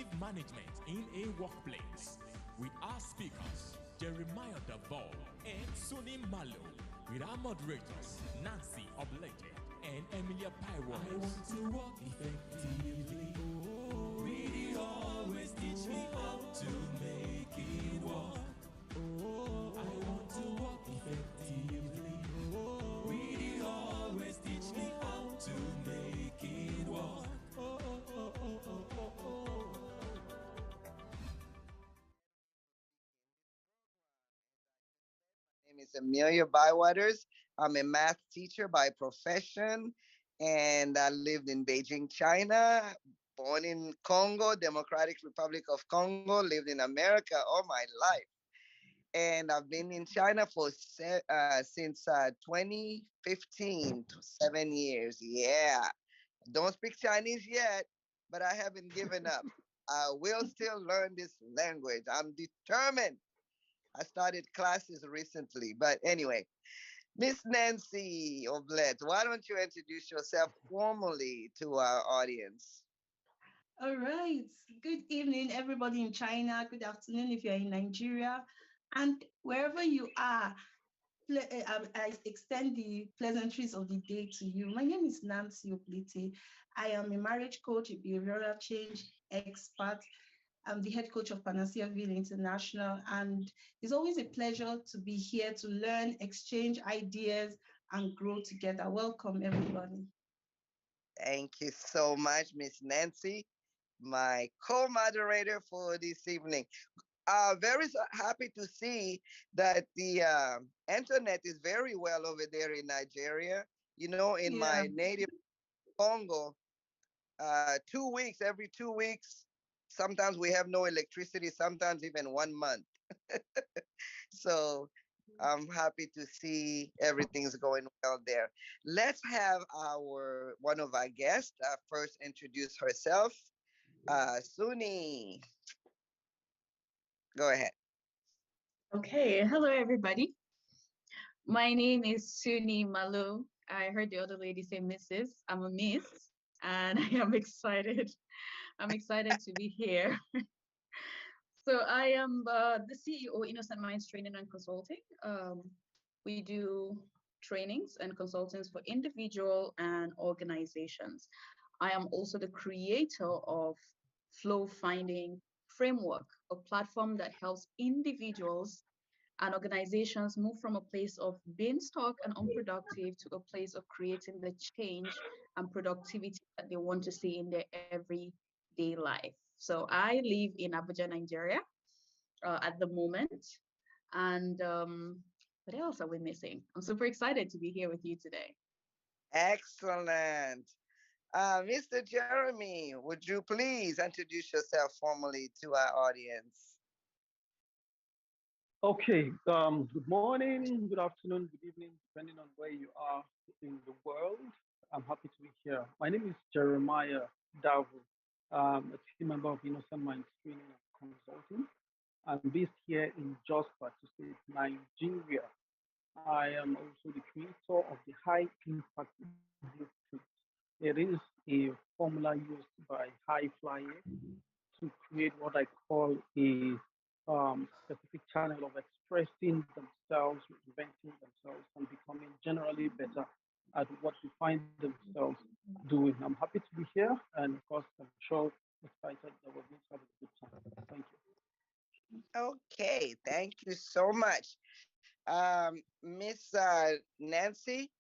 effective management in a workplace. With our speakers, Jeremiah Davol and Suni Malo. With our moderators, Nancy Oblete and Emilia Pyro. I want to work effectively. Oh, really always teach me how to make it work. Oh, I want to work effectively. Oh, really always teach me how to make it work. Oh, oh, oh, oh, oh, oh, oh. Name is Amelia Bywaters. I'm a math teacher by profession, and I lived in Beijing, China. Born in Congo, Democratic Republic of Congo. Lived in America all my life, and I've been in China for since 2015 to 7 years. Yeah, don't speak Chinese yet, but I haven't given up. I will still learn this language. I'm determined. I started classes recently, but anyway, Miss Nancy Oblet, why don't you introduce yourself formally to our audience? All right. Good evening, everybody in China. Good afternoon if you're in Nigeria. And wherever you are, I extend the pleasantries of the day to you. My name is Nancy Oblite. I am a marriage coach, a behavioral change expert. I'm the head coach of Panaceaville International. And it's always a pleasure to be here to learn, exchange ideas, and grow together. Welcome, everybody. Thank you so much, Miss Nancy, my co-moderator for this evening. Very happy to see that the internet is very well over there in Nigeria. You know, in Yeah. my native Congo, 2 weeks, every 2 weeks, sometimes we have no electricity, sometimes even 1 month. So I'm happy to see everything's going well there. Let's have our one of our guests first introduce herself. Suni, go ahead. Okay, hello everybody. My name is Suni Malu. I heard the other lady say Mrs. I'm a Miss, and I am excited. I'm excited to be here. So I am the CEO Innocent Minds Training and Consulting. We do trainings and consultings for individual and organizations. I am also the creator of Flow Finding Framework, a platform that helps individuals and organizations move from a place of being stuck and unproductive to a place of creating the change and productivity that they want to see in their everyday life. So I live in Abuja, Nigeria, at the moment. And what else are we missing? I'm super excited to be here with you today. Excellent. Mr. Jeremy, would you please introduce yourself formally to our audience? Okay, good morning, good afternoon, good evening, depending on where you are in the world. I'm happy to be here. My name is Jeremiah Davu. A team member of Innocent Minds Training and Consulting. I'm based here in Jos Plateau State, Nigeria. I am also the creator of the High Impact Blueprint. It is a formula used by high flyers to create what I call a specific channel of expressing themselves, reinventing themselves, and becoming generally better at what they find themselves doing. I'm happy to be here, and of course, I'm sure excited that we're going to have a good time. Thank you. Okay, thank you so much. Miss Nancy,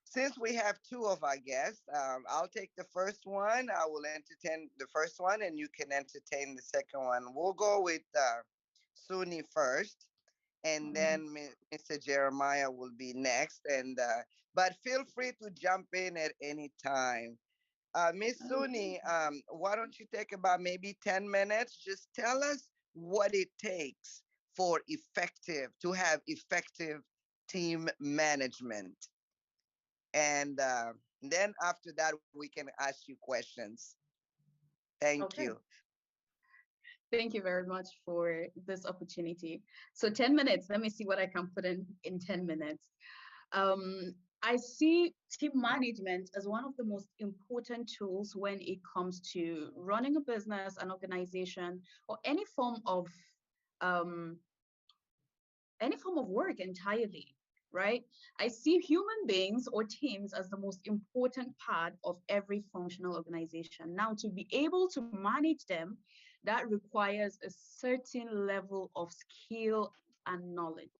since we have two of our guests, I'll take the first one. I will entertain the first one, and you can entertain the second one. We'll go with Suni first, and Mhm. then Mr. Jeremiah will be next. And but feel free to jump in at any time. Miss Okay. Suni, why don't you take about maybe 10 minutes? Just tell us what it takes for effective to have effective team management, and then after that we can ask you questions. Thank Okay. you. Thank you very much for this opportunity. So 10 minutes, let me see what I can put in 10 minutes. Um, I see team management as one of the most important tools when it comes to running a business, an organization, or um, any form of work entirely, right? I see human beings or teams as the most important part of every functional organization. Now, to be able to manage them, that requires a certain level of skill and knowledge.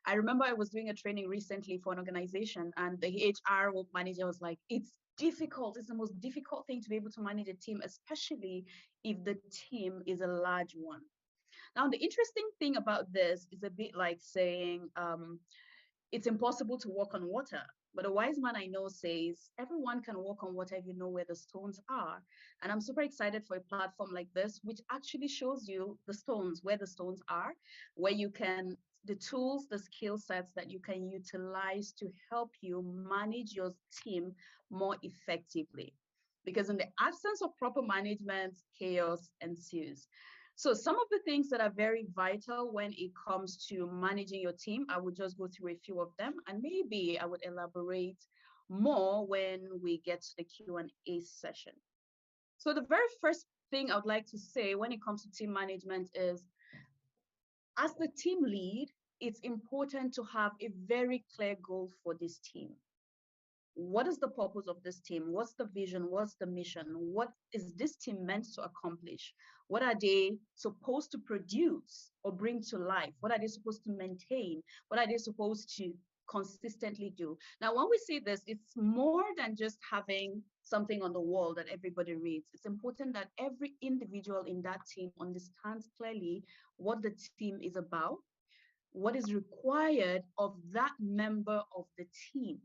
I remember I was doing a training recently for an organization, and the HR manager was like, it's difficult. It's the most difficult thing to be able to manage a team, especially if the team is a large one. Now, the interesting thing about this is a bit like saying it's impossible to walk on water. But a wise man I know says everyone can walk on water if you know where the stones are. And I'm super excited for a platform like this, which actually shows you the stones, where the stones are, where you can, the tools, the skill sets that you can utilize to help you manage your team more effectively. Because in the absence of proper management, chaos ensues. So some of the things that are very vital when it comes to managing your team, I would just go through a few of them, and maybe I would elaborate more when we get to the Q&A session. So the very first thing I would like to say when it comes to team management is, as the team lead, it's important to have a very clear goal for this team. What is the purpose of this team? What's the vision? What's the mission? What is this team meant to accomplish? What are they supposed to produce or bring to life? What are they supposed to maintain? What are they supposed to consistently do? Now, when we say this, it's more than just having something on the wall that everybody reads. It's important that every individual in that team understands clearly what the team is about, what is required of that member of the team.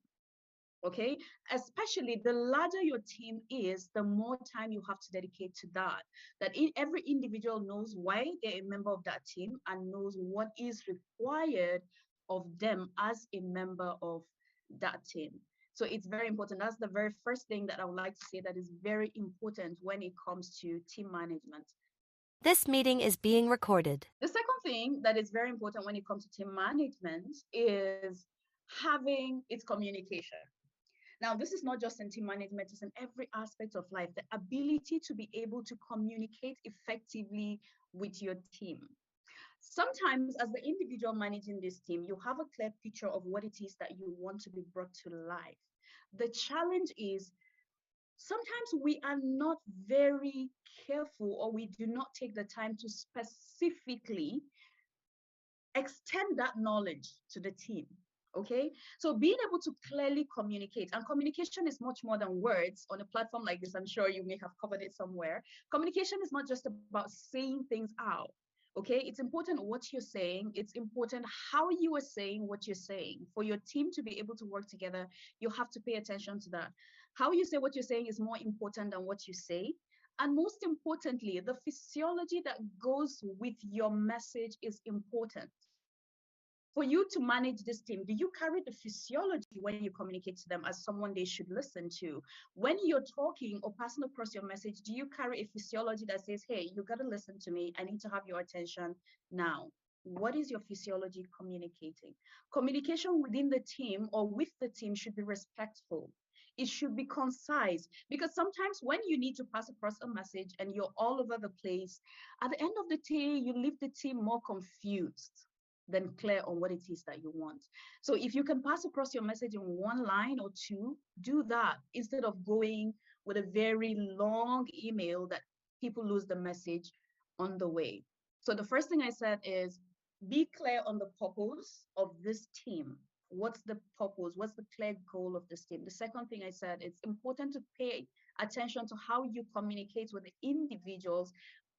Okay, especially the larger your team is, the more time you have to dedicate to that. Every individual knows why they're a member of that team and knows what is required of them as a member of that team. So it's very important. That's the very first thing that I would like to say that is very important when it comes to team management. This meeting is being recorded. The second thing that is very important when it comes to team management is having its communication. Now, this is not just in team management, it's in every aspect of life, the ability to be able to communicate effectively with your team. Sometimes, as the individual managing this team, you have a clear picture of what it is that you want to be brought to life. The challenge is sometimes we are not very careful, or we do not take the time to specifically extend that knowledge to the team. Okay, so being able to clearly communicate, and communication is much more than words. On a platform like this, I'm sure you may have covered it somewhere. Communication is not just about saying things out. Okay, it's important what you're saying. It's important how you are saying what you're saying. For your team to be able to work together, you have to pay attention to that. How you say what you're saying is more important than what you say. And most importantly, the physiology that goes with your message is important. For you to manage this team, do you carry the physiology when you communicate to them as someone they should listen to? When you're talking or passing across your message, do you carry a physiology that says, hey, you got to listen to me. I need to have your attention now. What is your physiology communicating? Communication within the team or with the team should be respectful. It should be concise, because sometimes when you need to pass across a message and you're all over the place, at the end of the day, you leave the team more confused than clear on what it is that you want. So if you can pass across your message in one line or two, do that instead of going with a very long email that people lose the message on the way. So the first thing I said is be clear on the purpose of this team. What's the purpose? What's the clear goal of this team? The second thing I said, it's important to pay attention to how you communicate with the individuals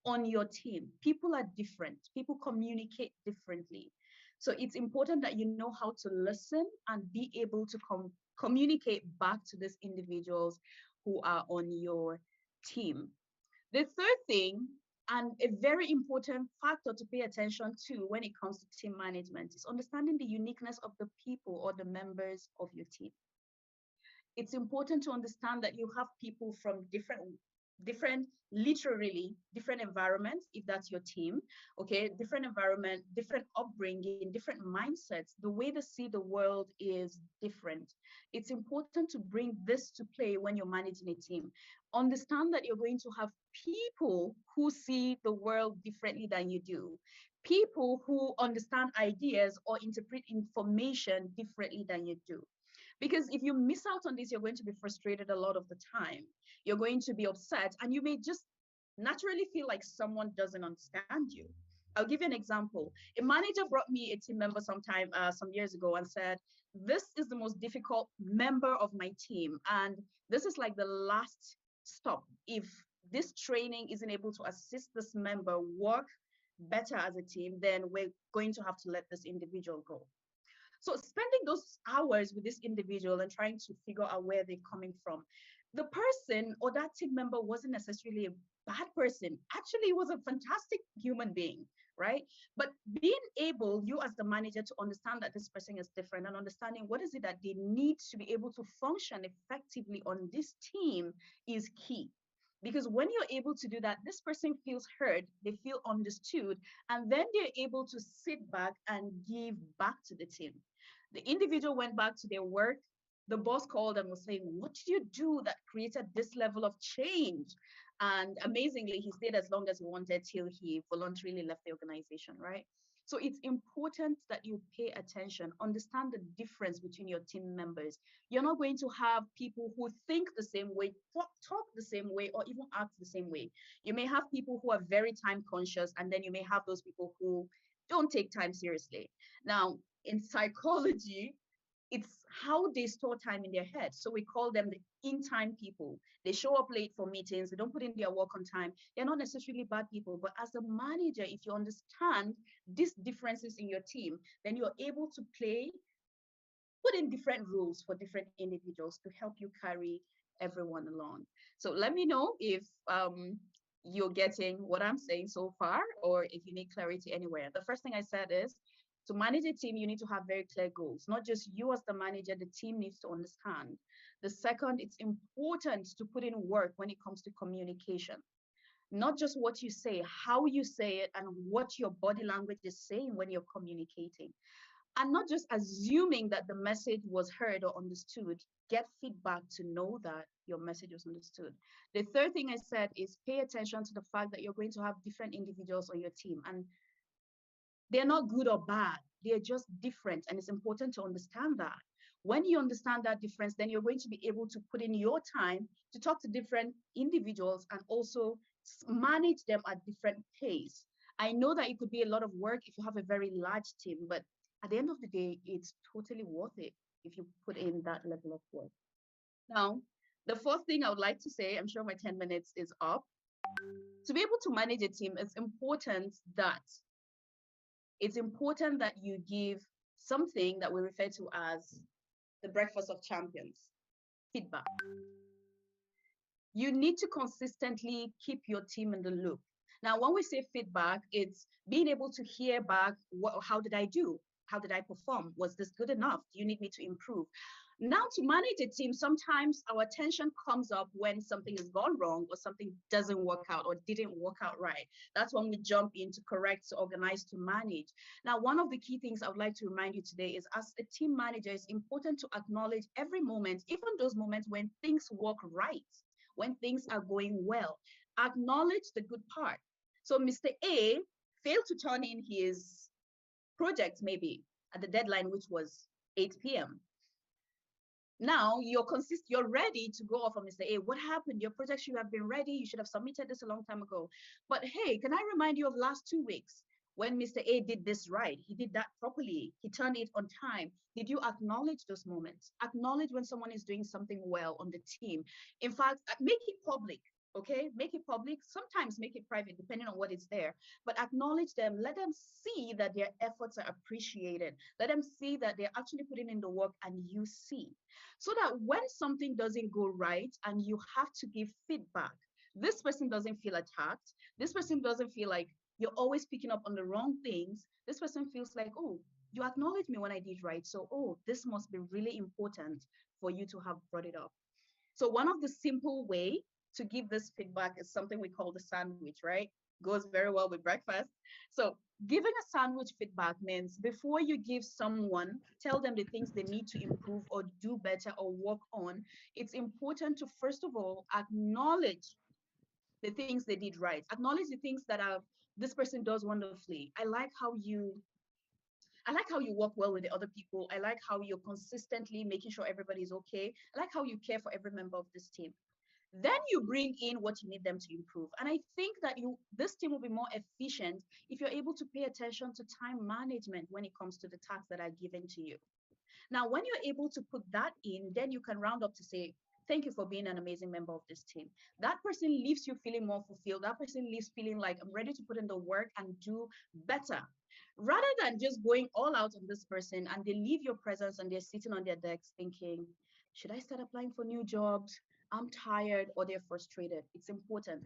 on your team. People are different. People communicate differently. So it's important that you know how to listen and be able to communicate back to these individuals who are on your team. The third thing, and a very important factor to pay attention to when it comes to team management, is understanding the uniqueness of the people or the members of your team. It's important to understand that you have people from different, literally different environments, if that's your team, okay, different environment, different upbringing, different mindsets. The way they see the world is different. It's important to bring this to play when you're managing a team. Understand that you're going to have people who see the world differently than you do, people who understand ideas or interpret information differently than you do. Because if you miss out on this, you're going to be frustrated a lot of the time. You're going to be upset, and you may just naturally feel like someone doesn't understand you. I'll give you an example. A manager brought me a team member some years ago, and said, "This is the most difficult member of my team, and this is like the last stop. If this training isn't able to assist this member work better as a team, then we're going to have to let this individual go." So spending those hours with this individual and trying to figure out where they're coming from, the person or that team member wasn't necessarily a bad person. Actually, it was a fantastic human being, right? But being able, you as the manager, to understand that this person is different and understanding what is it that they need to be able to function effectively on this team is key. Because when you're able to do that, this person feels heard, they feel understood, and then they're able to sit back and give back to the team. The individual went back to their work. The boss called and was saying, "What did you do that created this level of change?" And amazingly, he stayed as long as he wanted till he voluntarily left the organization, right? So it's important that you pay attention, understand the difference between your team members. You're not going to have people who think the same way, talk the same way, or even act the same way. You may have people who are very time conscious, and then you may have those people who don't take time seriously. Now, in psychology, it's how they store time in their head. So we call them the in-time people. They show up late for meetings, they don't put in their work on time. They're not necessarily bad people, but as a manager, if you understand these differences in your team, then you're able to put in different rules for different individuals to help you carry everyone along. So let me know if you're getting what I'm saying so far, or if you need clarity anywhere. The first thing I said is, to manage a team, you need to have very clear goals. Not just you as the manager, the team needs to understand. The second, it's important to put in work when it comes to communication. Not just what you say, how you say it, and what your body language is saying when you're communicating. And not just assuming that the message was heard or understood. Get feedback to know that your message was understood. The third thing I said is, pay attention to the fact that you're going to have different individuals on your team. And they're not good or bad. They're just different. And it's important to understand that. When you understand that difference, then you're going to be able to put in your time to talk to different individuals and also manage them at different pace. I know that it could be a lot of work if you have a very large team, but at the end of the day, it's totally worth it if you put in that level of work. Now, the fourth thing I would like to say, I'm sure my 10 minutes is up. To be able to manage a team, it's important that you give something that we refer to as the breakfast of champions: feedback. You need to consistently keep your team in the loop. Now, when we say feedback, it's being able to hear back, how did I do? How did I perform? Was this good enough? Do you need me to improve? Now, to manage a team, sometimes our attention comes up when something has gone wrong or something doesn't work out or didn't work out right. That's when we jump in to correct, to organize, to manage. Now, one of the key things I would like to remind you today is, as a team manager, it's important to acknowledge every moment, even those moments when things work right, when things are going well. Acknowledge the good part. So Mr. A failed to turn in his project maybe at the deadline, which was 8 p.m. Now you're ready to go off on Mr. A. What happened? Your project should have been ready. You should have submitted this a long time ago. But hey, can I remind you of last 2 weeks when Mr. A did this right? He did that properly. He turned it on time. Did you acknowledge those moments? Acknowledge when someone is doing something well on the team. In fact, make it public. Okay, make it public, sometimes make it private, depending on what is there, but acknowledge them. Let them see that their efforts are appreciated. Let them see that they're actually putting in the work and you see. So that when something doesn't go right and you have to give feedback, this person doesn't feel attacked. This person doesn't feel like you're always picking up on the wrong things. This person feels like, oh, you acknowledge me when I did right. So, oh, this must be really important for you to have brought it up. So one of the simple way to give this feedback is something we call the sandwich, right? Goes very well with breakfast. So giving a sandwich feedback means before you give someone, tell them the things they need to improve or do better or work on, it's important to first of all acknowledge the things they did right. Acknowledge the things that are this person does wonderfully. I like how you work well with the other people. I like how you're consistently making sure everybody's okay. I like how you care for every member of this team. Then you bring in what you need them to improve. And I think that this team will be more efficient if you're able to pay attention to time management when it comes to the tasks that are given to you. Now, when you're able to put that in, then you can round up to say, thank you for being an amazing member of this team. That person leaves you feeling more fulfilled. That person leaves feeling like I'm ready to put in the work and do better. Rather than just going all out on this person and they leave your presence and they're sitting on their decks thinking, should I start applying for new jobs? I'm tired, or they're frustrated. It's important.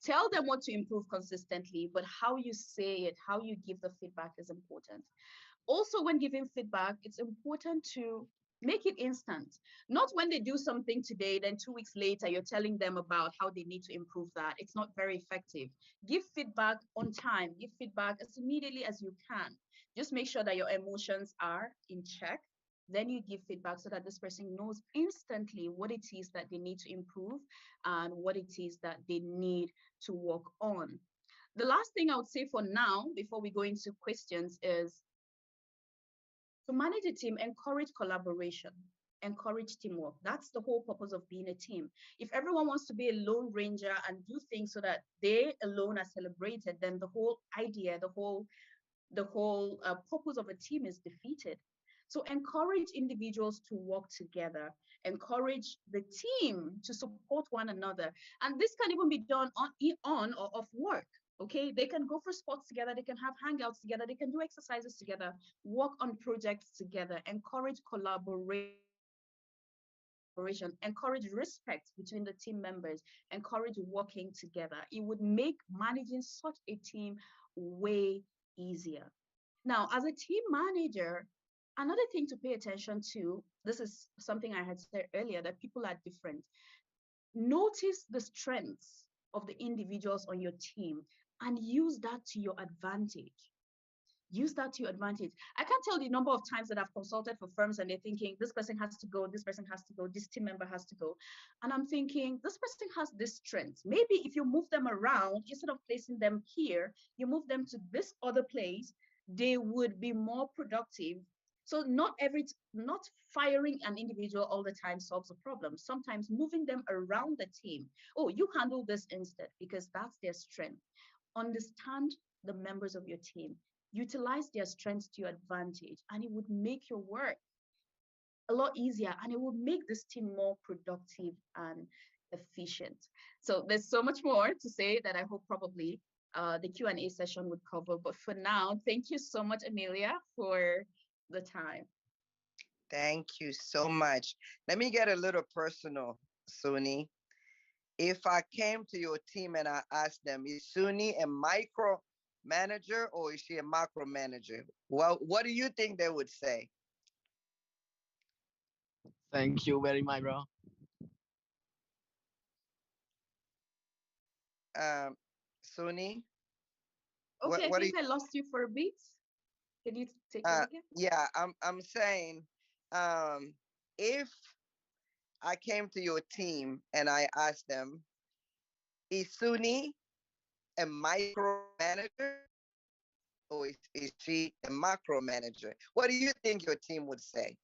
Tell them what to improve consistently, but how you say it, how you give the feedback is important. Also, when giving feedback, it's important to make it instant. Not when they do something today, then 2 weeks later, you're telling them about how they need to improve that. It's not very effective. Give feedback on time. Give feedback as immediately as you can. Just make sure that your emotions are in check. Then you give feedback so that this person knows instantly what it is that they need to improve and what it is that they need to work on. The last thing I would say for now, before we go into questions, is to manage a team, encourage collaboration, encourage teamwork. That's the whole purpose of being a team. If everyone wants to be a lone ranger and do things so that they alone are celebrated, then the whole idea, the whole purpose of a team is defeated. So encourage individuals to work together, encourage the team to support one another. And this can even be done on or off work. Okay, they can go for sports together, they can have hangouts together, they can do exercises together, work on projects together, encourage collaboration, encourage respect between the team members, encourage working together. It would make managing such a team way easier. Now, as a team manager, another thing to pay attention to, this is something I had said earlier, that people are different. Notice the strengths of the individuals on your team and use that to your advantage. Use that to your advantage. I can't tell the number of times that I've consulted for firms and they're thinking, this person has to go, this person has to go, this team member has to go. And I'm thinking, this person has this strength. Maybe if you move them around, instead of placing them here, you move them to this other place, they would be more productive. So not firing an individual all the time solves a problem. Sometimes moving them around the team. Oh, you handle this instead because that's their strength. Understand the members of your team. Utilize their strengths to your advantage, and it would make your work a lot easier and it would make this team more productive and efficient. So there's so much more to say that I hope probably the Q&A session would cover. But for now, thank you so much, Amelia, for the time. Thank you so much. Let me get a little personal, Suni. If I came to your team and I asked them, is Suni a micro manager or is she a macro manager? Well, what do you think they would say? Thank you very much, bro. Um, Suni, Okay, I what do think you? I lost you for a bit. Can you take it again? Yeah, I'm saying, if I came to your team and I asked them, is Suni a micro manager or is she a macro manager? What do you think your team would say?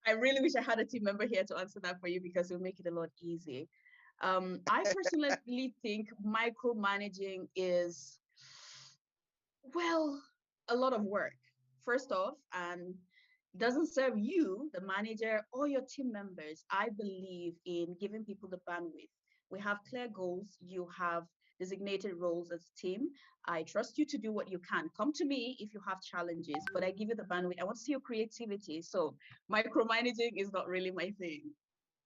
I really wish I had a team member here to answer that for you because it will make it a lot easier. I personally think micromanaging is, well, a lot of work, first off, and doesn't serve you, the manager, or your team members. I believe in giving people the bandwidth. We have clear goals, you have designated roles as a team. I trust you to do what you can. Come to me if you have challenges, but I give you the bandwidth. I want to see your creativity. So micromanaging is not really my thing.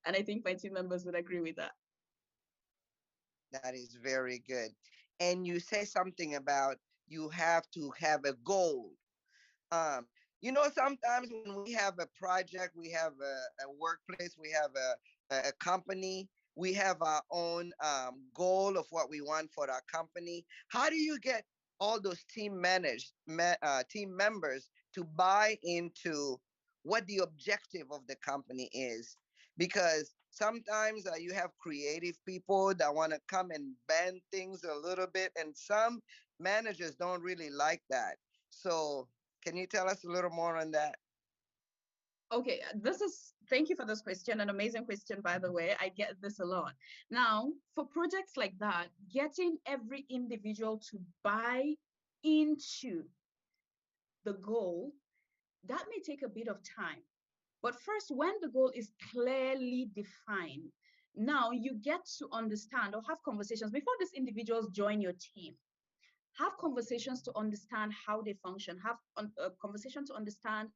And I think my team members would agree with that. That is very good. And you say something about you have to have a goal. Um, sometimes when we have a project, we have a workplace, we have a company. We have our own goal of what we want for our company. How do you get all those team members to buy into what the objective of the company is? Because sometimes you have creative people that want to come and bend things a little bit, and some managers don't really like that. So, can you tell us a little more on that? Okay, thank you for this question, an amazing question, by the way. I get this a lot. Now, for projects like that, getting every individual to buy into the goal, that may take a bit of time. But first, when the goal is clearly defined, now you get to understand or have conversations before these individuals join your team. Have conversations to understand how they function, have a conversation to understand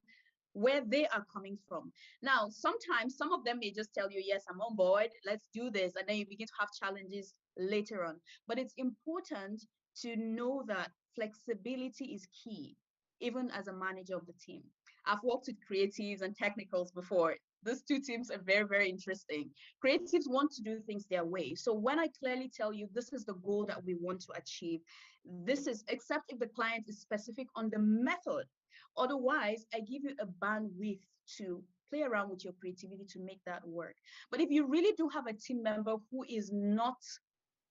where they are coming from. Now, sometimes some of them may just tell you, yes, I'm on board, let's do this. And then you begin to have challenges later on. But it's important to know that flexibility is key, even as a manager of the team. I've worked with creatives and technicals before. Those two teams are very, very interesting. Creatives want to do things their way. So when I clearly tell you this is the goal that we want to achieve, this is, except if the client is specific on the method. Otherwise, I give you a bandwidth to play around with your creativity to make that work. But if you really do have a team member who is not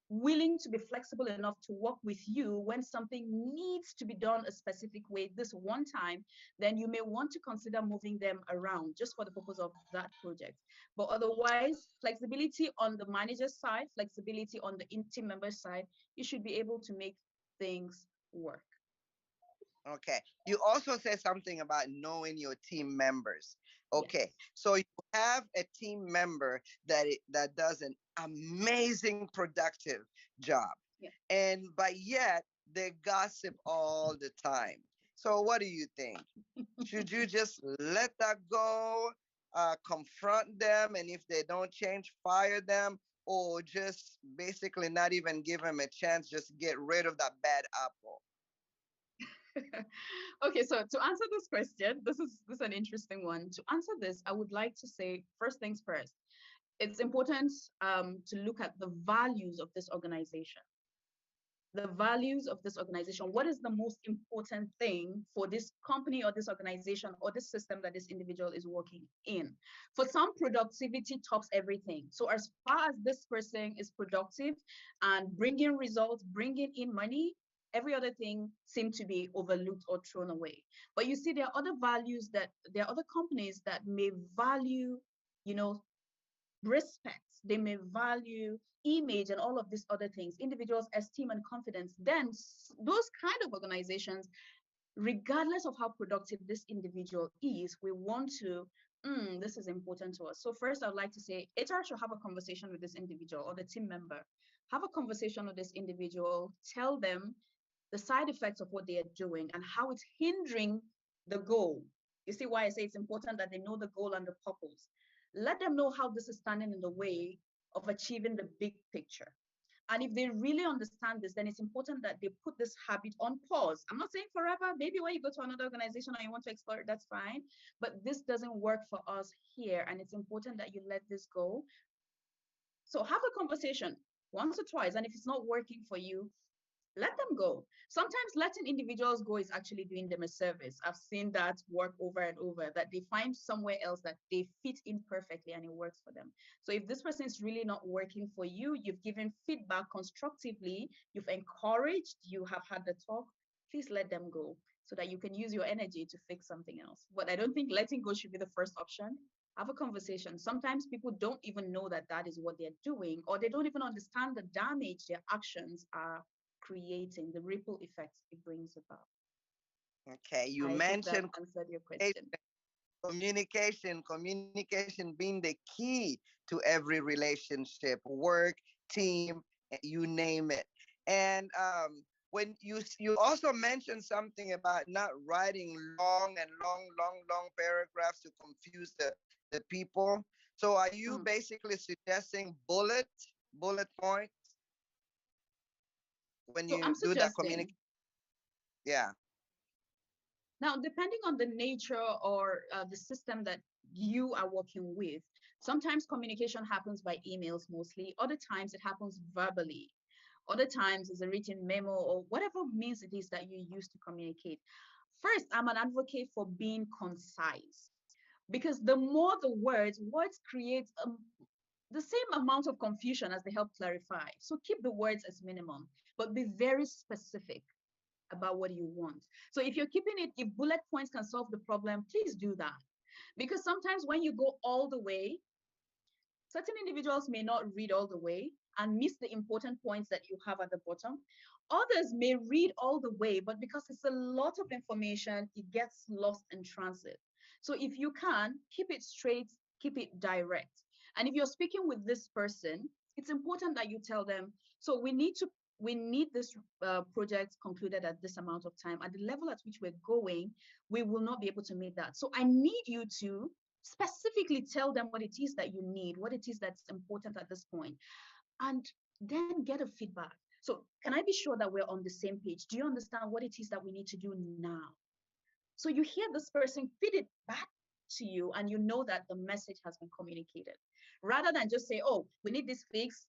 willing to be flexible enough to work with you when something needs to be done a specific way this one time, then you may want to consider moving them around just for the purpose of that project. But otherwise, flexibility on the manager's side, flexibility on the team member side, you should be able to make things work. Okay. You also said something about knowing your team members. Okay. Yes. So you have a team member that does an amazing productive job. Yeah. And but yet they gossip all the time. So what do you think? Should you just let that go, confront them, and if they don't change, fire them, or just basically not even give them a chance, just get rid of that bad apple? Okay, so to answer this question, this is an interesting one. To answer this, I would like to say first things first. It's important to look at the values of this organization. The values of this organization. What is the most important thing for this company or this organization or this system that this individual is working in? For some, productivity tops everything. So as far as this person is productive and bringing results, bringing in money, every other thing seems to be overlooked or thrown away. But you see, there are other values that there are other companies that may value, you know, respect, they may value image and all of these other things, individuals' esteem and confidence, then those kind of organizations, regardless of how productive this individual is, we want to, this is important to us. So first, I'd like to say HR should have a conversation with this individual or the team member. Have a conversation with this individual, tell them the side effects of what they are doing and how it's hindering the goal. You see why I say it's important that they know the goal and the purpose. Let them know how this is standing in the way of achieving the big picture. And if they really understand this, then it's important that they put this habit on pause. I'm not saying forever. Maybe when you go to another organization or you want to explore it, that's fine. But this doesn't work for us here. And it's important that you let this go. So have a conversation once or twice. And if it's not working for you, let them go. Sometimes letting individuals go is actually doing them a service. I've seen that work over and over, that they find somewhere else that they fit in perfectly and it works for them. So if this person is really not working for you, you've given feedback constructively, you've encouraged, you have had the talk, please let them go so that you can use your energy to fix something else. But I don't think letting go should be the first option. Have a conversation. Sometimes people don't even know that that is what they're doing, or they don't even understand the damage their actions are creating, the ripple effects it brings about. Okay, you I hope that mentioned answered your question. communication being the key to every relationship, work, team, you name it. And when you also mentioned something about not writing long and long paragraphs to confuse the people. So are you basically suggesting bullet points when So you I'm do that suggesting, communication? Yeah. now, depending on the nature or the system that you are working with. Sometimes communication happens by emails mostly, other times it happens verbally, other times it's a written memo or whatever means it is that you use to communicate. First, I'm an advocate for being concise because the more the words create the same amount of confusion as they help clarify. So keep the words as minimum, but be very specific about what you want. So if you're keeping it, if bullet points can solve the problem, please do that. Because sometimes when you go all the way, certain individuals may not read all the way and miss the important points that you have at the bottom. Others may read all the way, but because it's a lot of information, it gets lost in transit. So if you can, keep it straight, keep it direct. And if you're speaking with this person, it's important that you tell them, so we need this project concluded at this amount of time. At the level at which we're going, we will not be able to meet that. So I need you to specifically tell them what it is that you need, what it is that's important at this point, and then get a feedback. So can I be sure that we're on the same page? Do you understand what it is that we need to do now? So you hear this person feed it back to you and you know that the message has been communicated, rather than just say, oh, we need this fixed,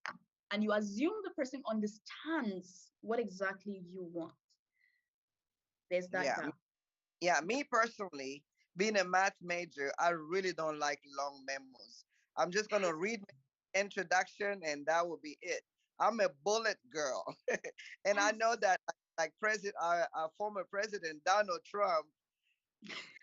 and you assume the person understands what exactly you want. There's that Yeah. gap. Yeah, me personally, being a math major, I really don't like long memos. I'm just gonna read my introduction and that will be it. I'm a bullet girl, and I Yes. know that like President, our former President Donald Trump,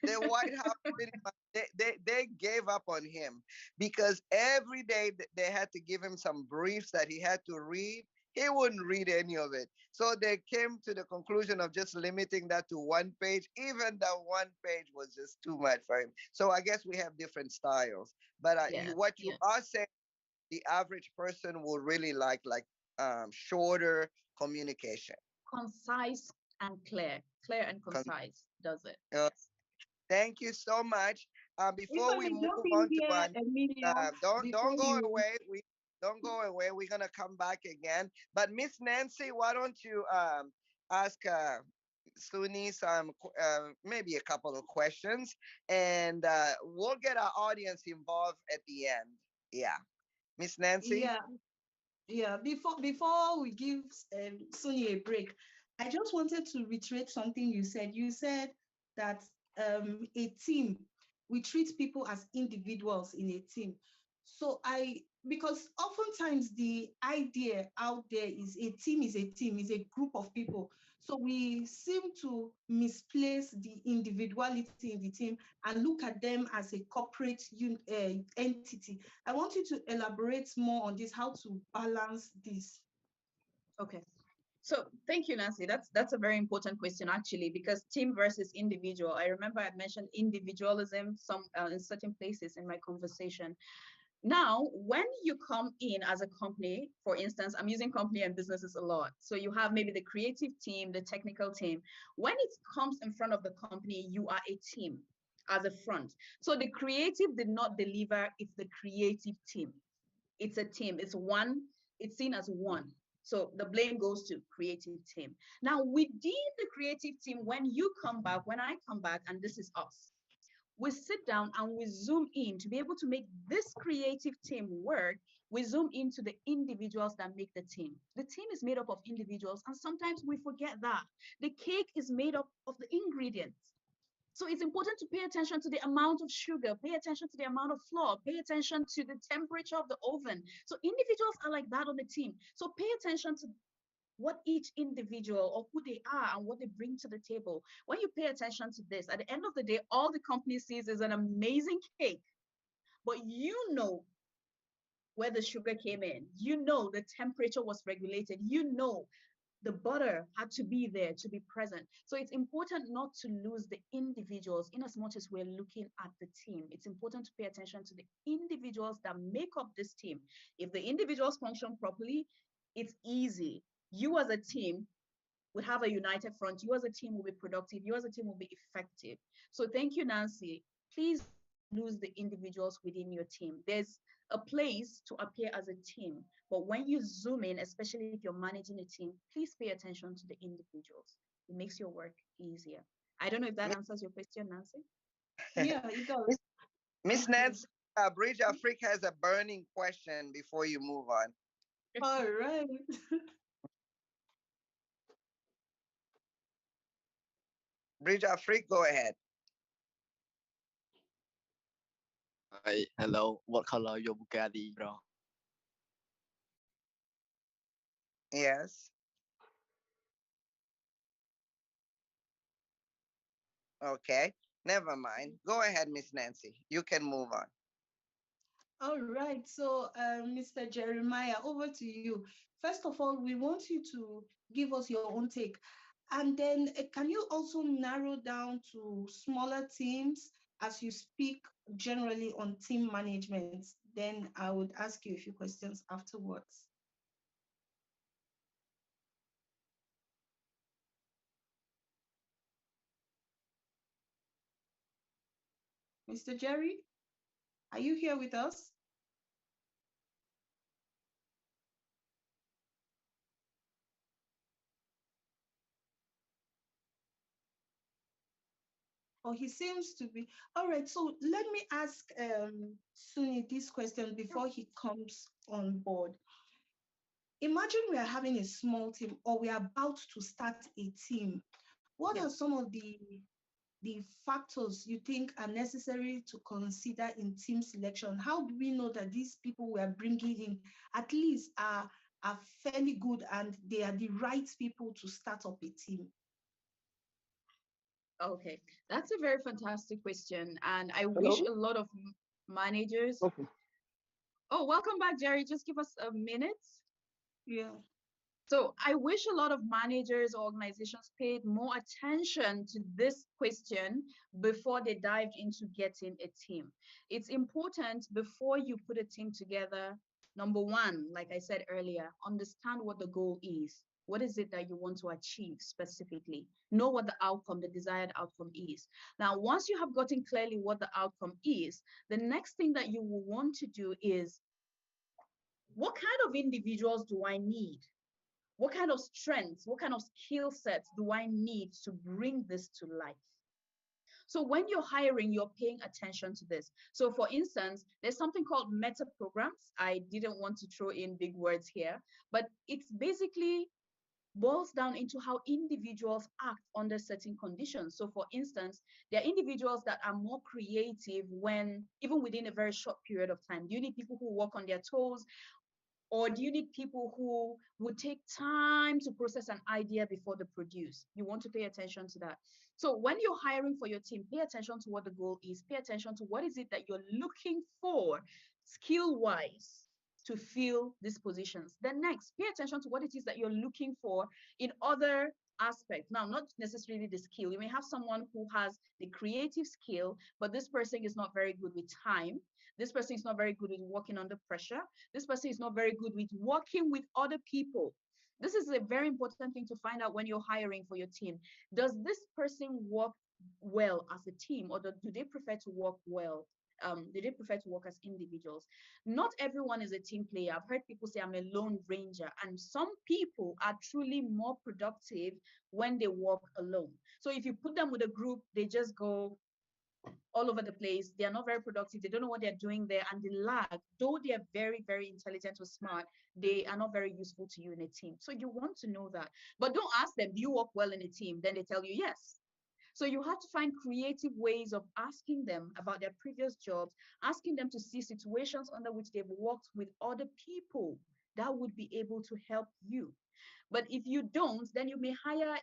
the White House pretty much they gave up on him because every day they had to give him some briefs that he had to read. He wouldn't read any of it. So they came to the conclusion of just limiting that to one page. Even that one page was just too much for him. So I guess we have different styles. But Yes, what you yes. are saying, the average person will really like shorter communication. Concise and clear. Clear and Con- concise does it. uh, Yes. Thank you so much. If Before I we may move jump in on to here, our Emilia, don't before go you, away. We don't go away. We're gonna come back again. But Miss Nancy, why don't you ask Suni some maybe a couple of questions, and we'll get our audience involved at the end. Yeah, Miss Nancy. yeah, before we give Suni a break, I just wanted to reiterate something you said. You said that a team, we treat people as individuals in a team. So because oftentimes the idea out there is a team is a team, is a group of people. So we seem to misplace the individuality in the team and look at them as a corporate entity. I want you to elaborate more on this, how to balance this. Okay. So thank you, Nancy. That's a very important question actually, because team versus individual. I remember I mentioned individualism some in certain places in my conversation. Now, when you come in as a company, for instance, I'm using company and businesses a lot. So you have maybe the creative team, the technical team. When it comes in front of the company, you are a team as a front. So the creative did not deliver, it's the creative team. It's a team, it's one, it's seen as one. So the blame goes to creative team. Now within the creative team, when you come back, when I come back, and this is us, we sit down and we zoom in to be able to make this creative team work. We zoom into the individuals that make the team. The team is made up of individuals, and sometimes we forget that. The cake is made up of the ingredients. So it's important to pay attention to the amount of sugar, pay attention to the amount of flour, pay attention to the temperature of the oven. So individuals are like that on the team. So pay attention to what each individual or who they are and what they bring to the table. When you pay attention to this, at the end of the day, all the company sees is an amazing cake, but you know where the sugar came in. You know the temperature was regulated. You know the butter had to be there to be present. So it's important not to lose the individuals in as much as we're looking at the team. It's important to pay attention to the individuals that make up this team. If the individuals function properly, it's easy. You as a team would have a united front. You as a team will be productive. You as a team will be effective. So thank you, Nancy. Please lose the individuals within your team. There's a place to appear as a team, but when you zoom in, especially if you're managing a team, please pay attention to the individuals. It makes your work easier. I don't know if that answers your question, Nancy. Yeah, it does. Miss Okay. Nancy, Bridge Africa has a burning question before you move on. All right. Bridge Africa, go ahead. Hi, hello. What color your Bugatti, bro? Yes. Okay. Never mind. Go ahead, Miss Nancy. You can move on. All right. So, Mr. Jeremiah, over to you. First of all, we want you to give us your own take. And then can you also narrow down to smaller teams as you speak generally on team management? Then I would ask you a few questions afterwards. Mr. Jerry, are you here with us? Oh, he seems to be. All right, so let me ask Suni this question before he comes on board. Imagine we are having a small team or we are about to start a team. What are some of the factors you think are necessary to consider in team selection? How do we know that these people we are bringing in at least are fairly good and they are the right people to start up a team? Okay, that's a very fantastic question. And I wish Hello? a lot of managers. Okay. Oh, welcome back, Jerry. Just give us a minute. Yeah. So I wish a lot of managers or organizations paid more attention to this question before they dived into getting a team. It's important before you put a team together. Number one, like I said earlier, understand what the goal is. What is it that you want to achieve specifically? Know what the outcome, the desired outcome is. Now, once you have gotten clearly what the outcome is, the next thing that you will want to do is, what kind of individuals do I need? What kind of strengths, what kind of skill sets do I need to bring this to life? So when you're hiring, you're paying attention to this. So for instance, there's something called meta programs. I didn't want to throw in big words here, but it's basically boils down into how individuals act under certain conditions. So for instance, there are individuals that are more creative when, even within a very short period of time. Do you need people who work on their toes? Or do you need people who would take time to process an idea before they produce? You want to pay attention to that. So when you're hiring for your team, pay attention to what the goal is. Pay attention to what is it that you're looking for skill-wise to fill these positions. Then next, pay attention to what it is that you're looking for in other aspects. Now, not necessarily the skill. You may have someone who has the creative skill, but this person is not very good with time. This person is not very good with working under pressure. This person is not very good with working with other people. This is a very important thing to find out when you're hiring for your team. Does this person work well as a team, or do they prefer to work well? Do they prefer to work as individuals? Not everyone is a team player. I've heard people say I'm a lone ranger, and some people are truly more productive when they work alone. So if you put them with a group, they just go all over the place. They are not very productive. They don't know what they're doing there. And the lag, though they are very, very intelligent or smart, they are not very useful to you in a team. So you want to know that. But don't ask them, do you work well in a team? Then they tell you yes. So you have to find creative ways of asking them about their previous jobs, asking them to see situations under which they've worked with other people that would be able to help you. But if you don't, then you may hire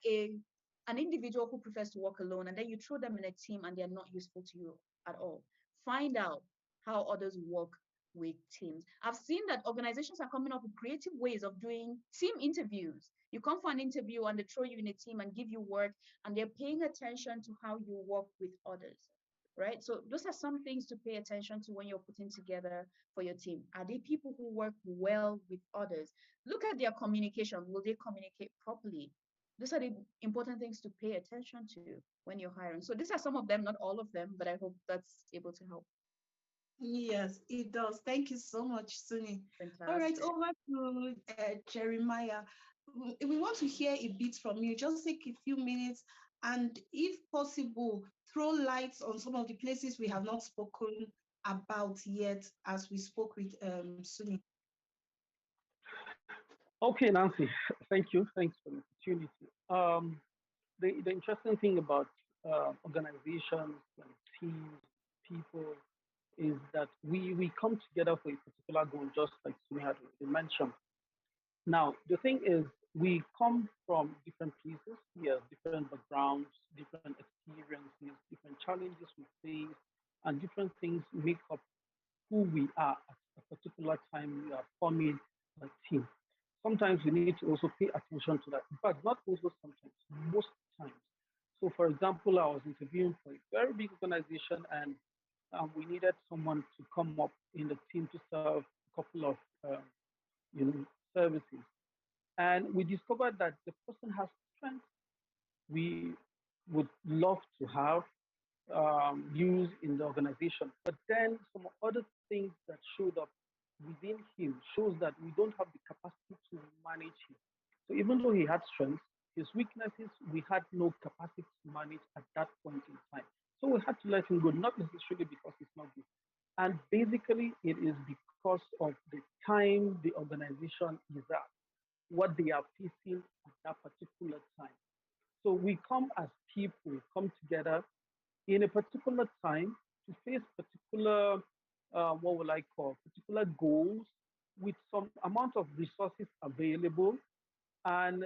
an individual who prefers to work alone, and then you throw them in a team and they're not useful to you at all. Find out how others work with teams. I've seen that organizations are coming up with creative ways of doing team interviews. You come for an interview and they throw you in a team and give you work, and they're paying attention to how you work with others. Right? So those are some things to pay attention to when you're putting together for your team. Are they people who work well with others? Look at their communication. Will they communicate properly? These are the important things to pay attention to when you're hiring. So these are some of them, not all of them, but I hope that's able to help. Yes, it does. Thank you so much, Suni. Fantastic. All right, over to Jeremiah. We want to hear a bit from you. Just take a few minutes and, if possible, throw lights on some of the places we have not spoken about yet as we spoke with Suni? Okay, Nancy, thank you. Thanks for the opportunity. The interesting thing about organizations and teams, people, is that we come together for a particular goal, just like Sumi had already mentioned. Now, the thing is, we come from different places, yes, different backgrounds, different experiences, different challenges we face, and different things make up who we are at a particular time we are forming a team. Sometimes we need to also pay attention to that. In fact, not also sometimes, most times. So, for example, I was interviewing for a very big organization, and we needed someone to come up in the team to serve a couple of you know services, and we discovered that the person has strengths we would love to have use in the organization. But then some other things that showed up within him shows that we don't have the capacity to manage him. So even though he had strengths, his weaknesses we had no capacity to manage at that point in time. So we had to let him go, not necessarily because he's not good. And basically, it is because of the time the organization is at, what they are facing at that particular time. So we come as people, come together in a particular time to face particular, what will I call, particular goals with some amount of resources available. And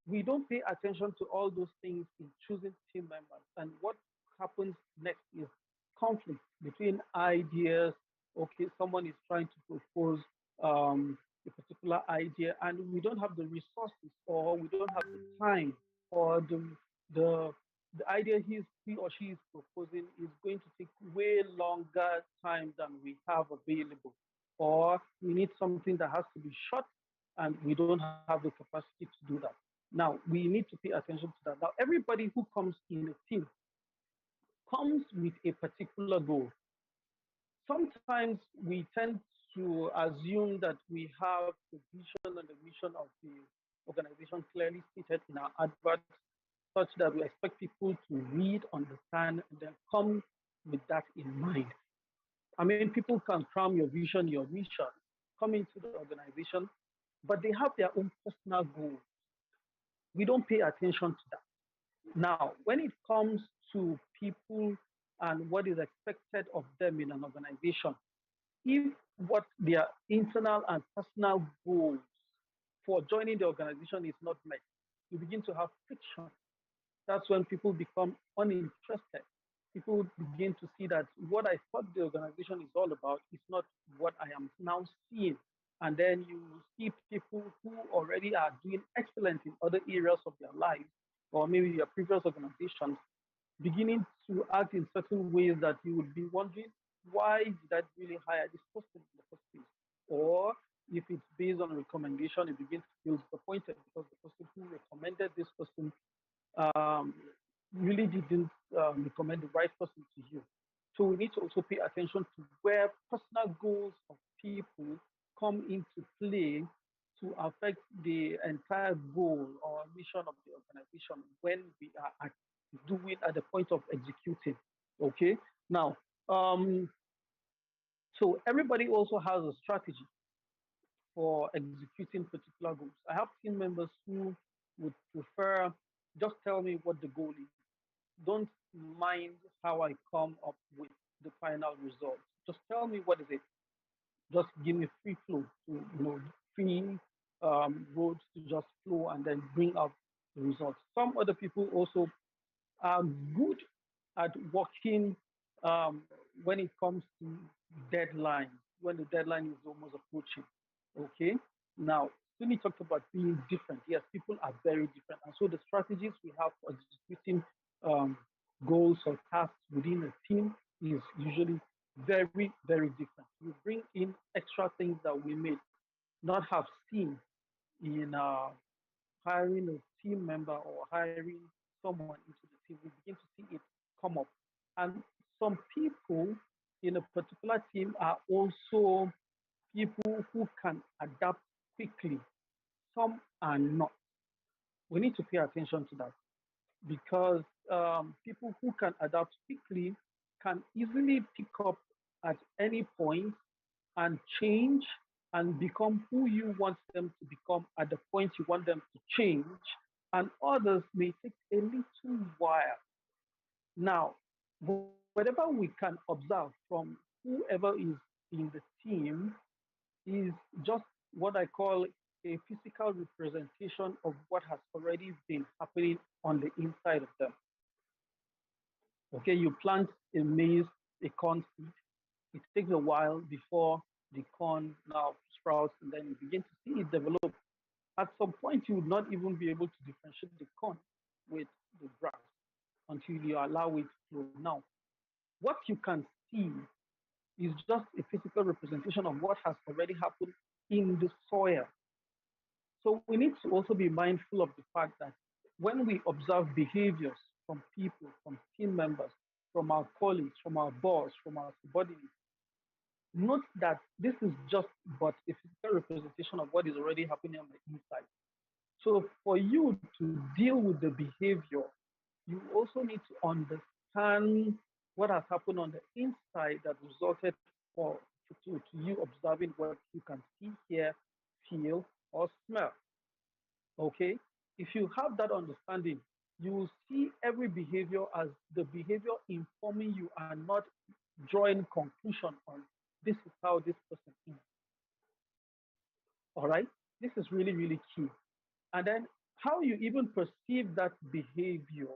we don't pay attention to all those things in choosing team members. And what happens next is conflict between ideas. Okay, someone is trying to propose a particular idea, and we don't have the resources, or we don't have the time, or the the idea he or she is proposing is going to take way longer time than we have available, or we need something that has to be short, and we don't have the capacity to do that. Now, we need to pay attention to that. Now, everybody who comes in a team comes with a particular goal. Sometimes we tend to assume that we have the vision and the mission of the organization clearly stated in our adverts, such that we expect people to read, understand, and then come with that in mind. I mean, people can cram your vision, your mission, come into the organization, but they have their own personal goals. We don't pay attention to that. Now, when it comes to people and what is expected of them in an organization, if what their internal and personal goals for joining the organization is not met, you begin to have friction. That's when people become uninterested. People begin to see that what I thought the organization is all about is not what I am now seeing. And then you see people who already are doing excellent in other areas of their life, or maybe their previous organizations, beginning to act in certain ways that you would be wondering, why did I really hire this person in the first place? Or if it's based on recommendation, you begin to feel disappointed because the person who recommended this person um, really didn't recommend the right person to you. So we need to also pay attention to where personal goals of people come into play to affect the entire goal or mission of the organization when we are doing at the point of executing. Okay. Now, um, so everybody also has a strategy for executing particular goals. I have team members who would prefer just tell me what the goal is. Don't mind how I come up with the final result. Just tell me what is it. Just give me free flow to free roads to just flow and then bring up the results. Some other people also are good at working um, when it comes to deadlines, when the deadline is almost approaching. Okay. Now, Suni talked about being different. Yes, people are very different. And so the strategies we have for executing um, goals or tasks within a team is usually very, very different. We bring in extra things that we may not have seen in hiring a team member or hiring someone into the team. We begin to see it come up. And some people in a particular team are also people who can adapt quickly. Some are not. We need to pay attention to that because people who can adapt quickly can easily pick up at any point and change and become who you want them to become at the point you want them to change, and others may take a little while. Now, whatever we can observe from whoever is in the team is just what I call a physical representation of what has already been happening on the inside of them. Okay, you plant a maize, a corn seed. It takes a while before the corn now sprouts, and then you begin to see it develop. At some point, you would not even be able to differentiate the corn with the grass until you allow it to grow. Now, what you can see is just a physical representation of what has already happened in the soil. So we need to also be mindful of the fact that when we observe behaviors from people, from team members, from our colleagues, from our boss, from our subordinates, note that this is just but a physical representation of what is already happening on the inside. So for you to deal with the behavior, you also need to understand what has happened on the inside that resulted for to you observing what you can see, hear, feel, or smell. Okay? If you have that understanding, you will see every behavior as the behavior informing you and not drawing conclusion on this is how this person is. All right? This is really, really key. And then how you even perceive that behavior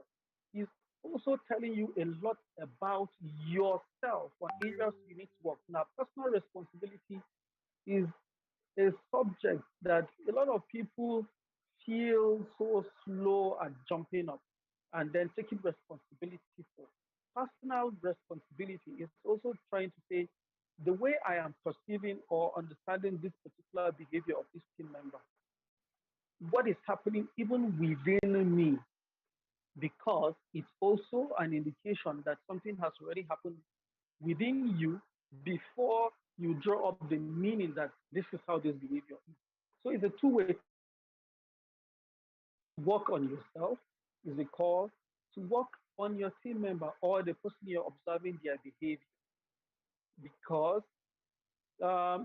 is also telling you a lot about yourself on areas you need to work. Now, personal responsibility is a subject that a lot of people feel so slow at jumping up and then taking responsibility for. Personal responsibility is also trying to say the way I am perceiving or understanding this particular behavior of this team member, what is happening even within me, because it's also an indication that something has already happened within you before you draw up the meaning that this is how this behavior is. So it's a two-way thing. Work on yourself is a call to work on your team member or the person you're observing their behavior, because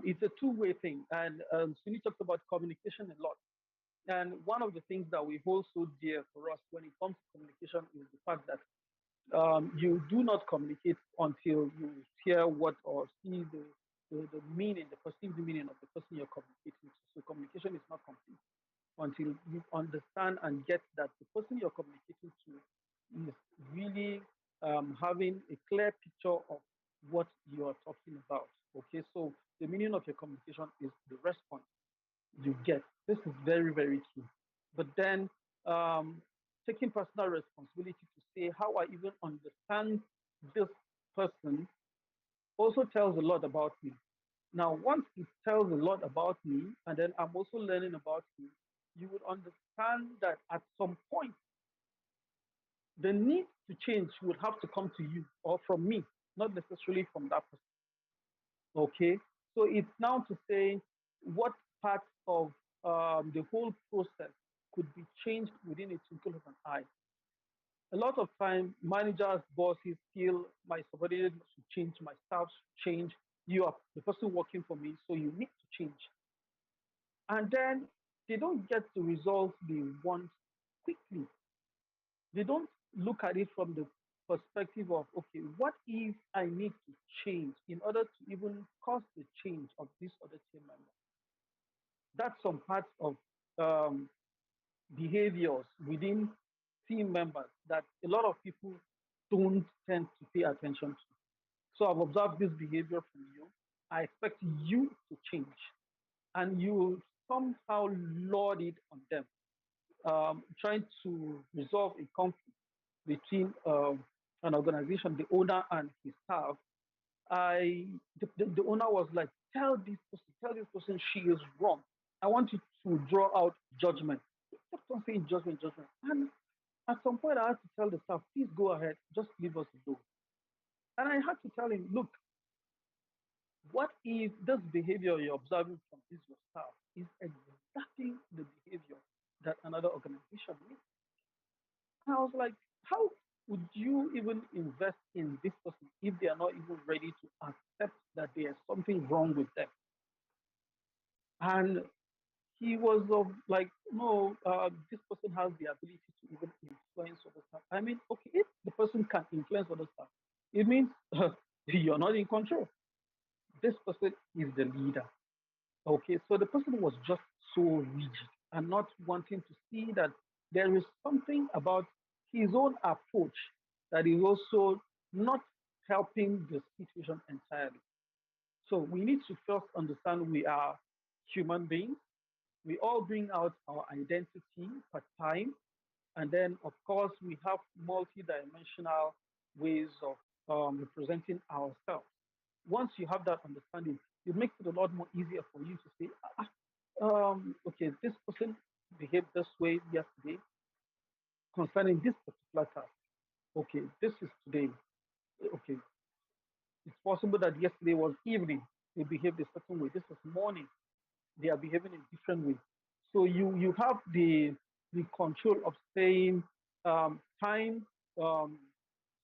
it's a two-way thing. And Suni talks about communication a lot. And one of the things that we hold so dear for us when it comes to communication is the fact that you do not communicate until you hear what or see the meaning, the perceived meaning of the person you're communicating to. So communication is not complete until you understand and get that the person you're communicating to is really having a clear picture of what you are talking about. Okay, so the meaning of your communication is the response you get. This is very, very key. But then taking personal responsibility to say how I even understand this person also tells a lot about me. Now, once it tells a lot about me, and then I'm also learning about you, you would understand that at some point, the need to change would have to come to you or from me, not necessarily from that person. Okay, so it's now to say what parts of the whole process could be changed within a twinkle of an eye. A lot of time, managers, bosses feel my subordinate should change, my staff should change, you are the person working for me, so you need to change. And then they don't get the results they want quickly. They don't look at it from the perspective of, okay, what if I need to change in order to even cause the change of this other team member? That's some parts of um, behaviors within team members that a lot of people don't tend to pay attention to. So I've observed this behavior from you. I expect you to change, and you somehow lord it on them, trying to resolve a conflict between an organization, the owner and his staff. The owner was like, tell this person she is wrong. I want you to draw out judgment. Kept on saying judgment, judgment. And at some point, I had to tell the staff, please go ahead, just leave us alone. And I had to tell him, look, what if this behavior you're observing from this your staff is exactly the behavior that another organization needs? And I was like, how would you even invest in this person if they are not even ready to accept that there's something wrong with them? And he was of like, no, this person has the ability to even influence other stuff. I mean, okay, if the person can influence other stuff, it means you're not in control. This person is the leader. Okay, so the person was just so rigid and not wanting to see that there is something about his own approach that is also not helping the situation entirely. So we need to first understand we are human beings. We all bring out our identity per time. And then, of course, we have multi-dimensional ways of representing ourselves. Once you have that understanding, it makes it a lot more easier for you to say, okay, this person behaved this way yesterday concerning this particular task. Okay, this is today. Okay, it's possible that yesterday was evening. They behaved a certain way. This is morning. They are behaving in different ways. So you have the control of saying time, um,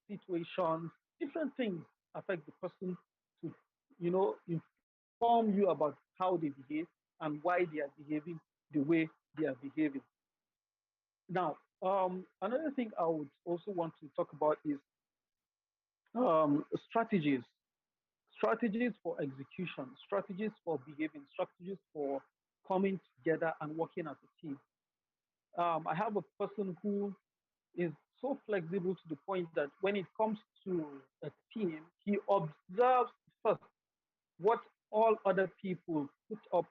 situations, different things affect the person to inform you about how they behave and why they are behaving the way they are behaving. Now, another thing I would also want to talk about is strategies, strategies for execution, strategies for behaving, strategies for coming together and working as a team. I have a person who is so flexible to the point that when it comes to a team, he observes first what all other people put up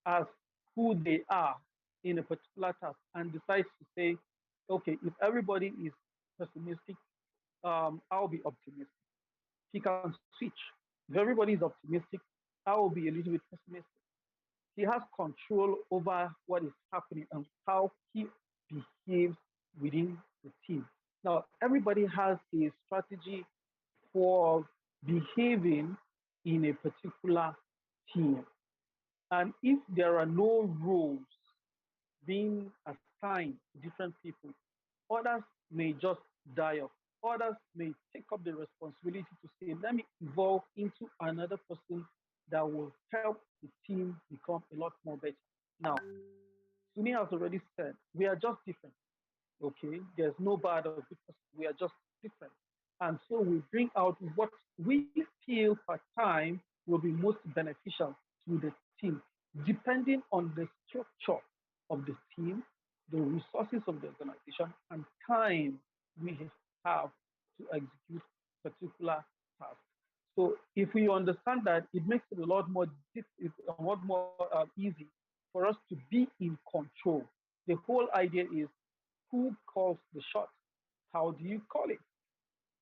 as who they are in a particular task and decides to say, okay, if everybody is pessimistic, I'll be optimistic. He can switch. If everybody is optimistic, I will be a little bit pessimistic. He has control over what is happening and how he behaves within the team. Now, everybody has a strategy for behaving in a particular team. And if there are no roles being assigned to different people, others may just die off. Others may take up the responsibility to say, let me evolve into another person that will help the team become a lot more better. Now, Suni has already said, we are just different. Okay, there's no bad or good person. We are just different. And so we bring out what we feel per time will be most beneficial to the team, depending on the structure of the team, the resources of the organization, and time we have to execute particular tasks. So if we understand that, it makes it a lot more it's a lot more easy for us to be in control. The whole idea is who calls the shot? How do you call it?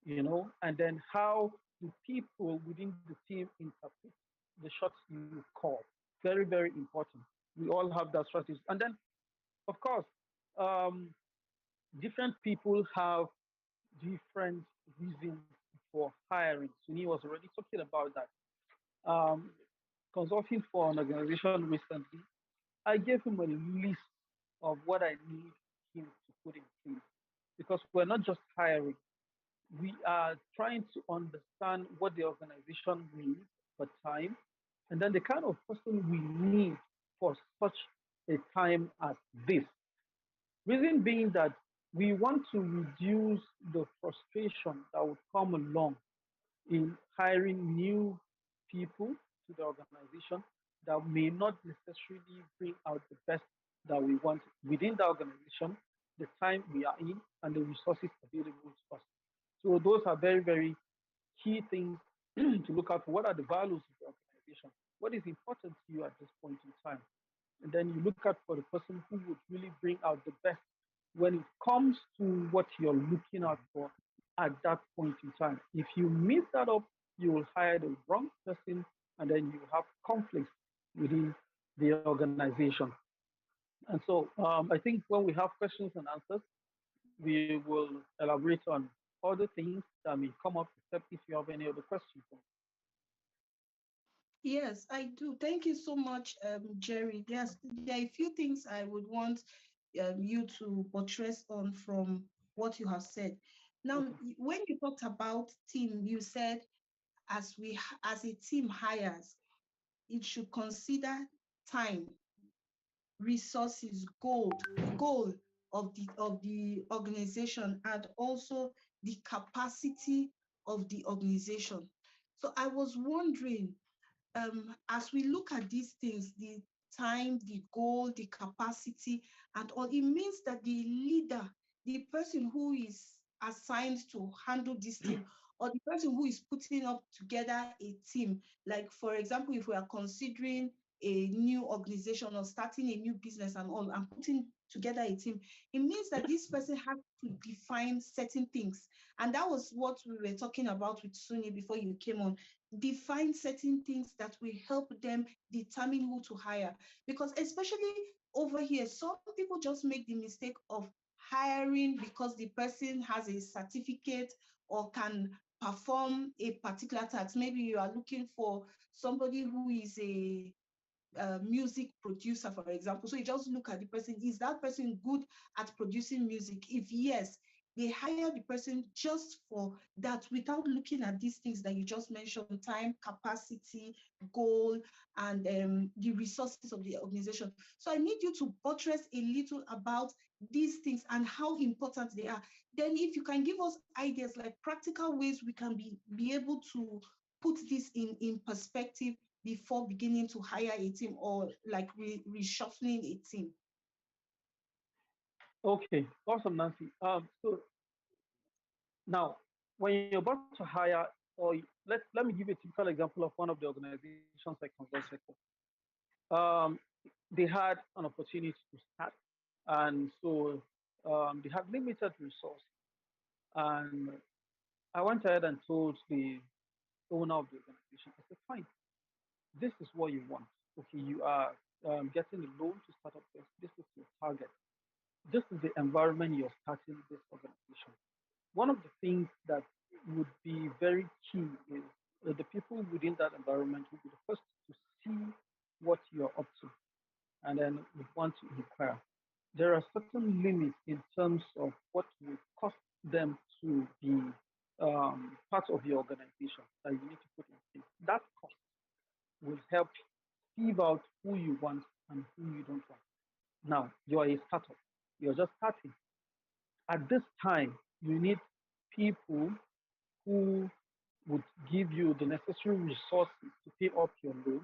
And then how do people within the team interpret the shots you call? Very, very important. We all have that strategy. And then, of course, um, different people have different reasons for hiring. Suni was already talking about that. Um, Consulting for an organization recently, I gave him a list of what I need him to put in place because we're not just hiring, we are trying to understand what the organization needs for time and then the kind of person we need for such a time as this. Reason being that we want to reduce the frustration that would come along in hiring new people to the organization that may not necessarily bring out the best that we want within the organization, the time we are in, and the resources available to us. So those are very, very key things to look out for. What are the values of the organization? What is important to you at this point in time? And then you look at for the person who would really bring out the best when it comes to what you're looking out for at that point in time. If you miss that up, you will hire the wrong person and then you have conflicts within the organization. And so I think when we have questions and answers, we will elaborate on other things that may come up, except if you have any other questions. Yes, I do. Thank you so much, Jerry. There are a few things I would want you to buttress on from what you have said. Now, Okay. when you talked about team, you said as a team hires, it should consider time, resources, goal of the organization, and also the capacity of the organization. So I was wondering, as we look at these things, the time, the goal, the capacity, and all, it means that the leader, the person who is assigned to handle this team, or the person who is putting up together a team, like for example, if we are considering a new organization or starting a new business and all, and putting together a team, it means that this person has to define certain things. And that was what we were talking about with Suni before you came on. Define certain things that will help them determine who to hire. Because especially over here, some people just make the mistake of hiring because the person has a certificate or can perform a particular task. Maybe you are looking for somebody who is a music producer, for example. So you just look at the person. Is that person good at producing music? If yes, they hire the person just for that without looking at these things that you just mentioned: time, capacity, goal, and the resources of the organization. So I need you to buttress a little about these things and how important they are. Then if you can give us ideas, like practical ways we can be able to put this in perspective before beginning to hire a team, or like reshuffling a team. Okay. Awesome, Nancy. So now, when you're about to hire, let me give you a typical example of one of the organizations I consulted for. Um, they had an opportunity to start, and so they had limited resources. And I went ahead and told the owner of the organization, I said, fine, this is what you want. Okay, you are getting a loan to start up this. This is your target. This is the environment you're starting this organization. One of the things that would be very key is that the people within that environment will be the first to see what you're up to and then would want to inquire. There are certain limits in terms of what will cost them to be part of your organization that you need to put in place. That cost will help sieve out who you want and who you don't want. Now, you are a startup, you're just starting. At this time, you need people who would give you the necessary resources to pay off your loan.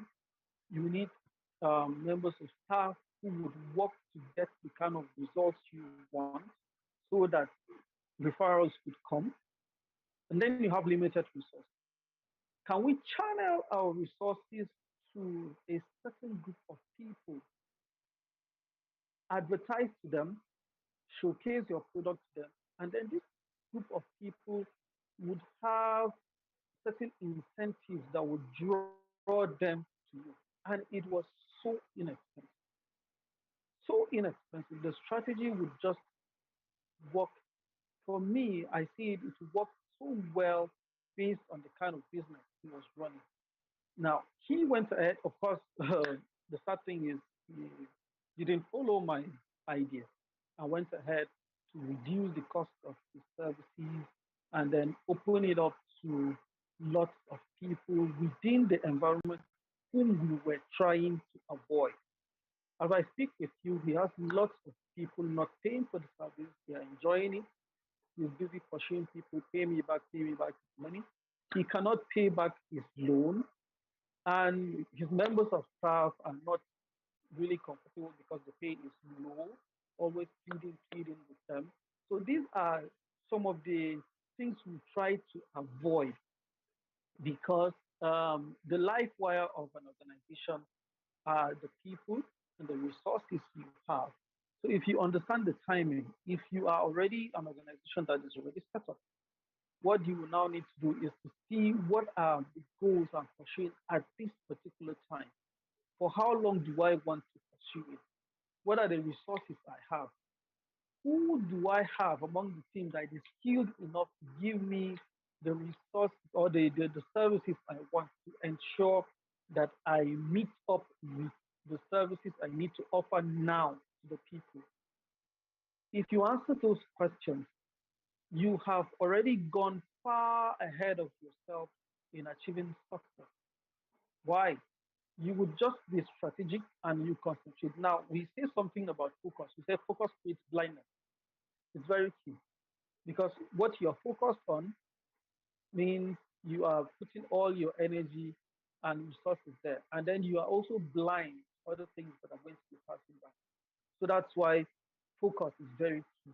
You need members of staff who would work to get the kind of results you want so that referrals could come. And then you have limited resources. Can we channel our resources to a certain group of people, advertise to them, showcase your product to them, and then this group of people would have certain incentives that would draw them to you? And it was so inexpensive. So inexpensive. The strategy would just work. For me, I see it worked so well based on the kind of business he was running. Now, he went ahead, of course, the sad thing is he didn't follow my idea. I went ahead to reduce the cost of the services and then open it up to lots of people within the environment whom we were trying to avoid. As I speak with you, he has lots of people not paying for the service. They are enjoying it. He's busy pursuing people, pay me back money. He cannot pay back his loan, and his members of staff are not really comfortable because the pay is low, always pleading with them. So these are some of the things we try to avoid because the life wire of an organization are the people and the resources you have. So if you understand the timing, if you are already an organization that is already set up, what you will now need to do is to see what are the goals I'm pursuing at this particular time. For how long do I want to pursue it? What are the resources I have? Who do I have among the team that is skilled enough to give me the resources or the services I want to ensure that I meet up with the services I need to offer now to the people? If you answer those questions, you have already gone far ahead of yourself in achieving success. Why? You would just be strategic and you concentrate. Now, we say something about focus. We say focus creates blindness. It's very key because what you're focused on means you are putting all your energy and resources there. And then you are also blind to other things that are going to be passing by. So that's why focus is very key.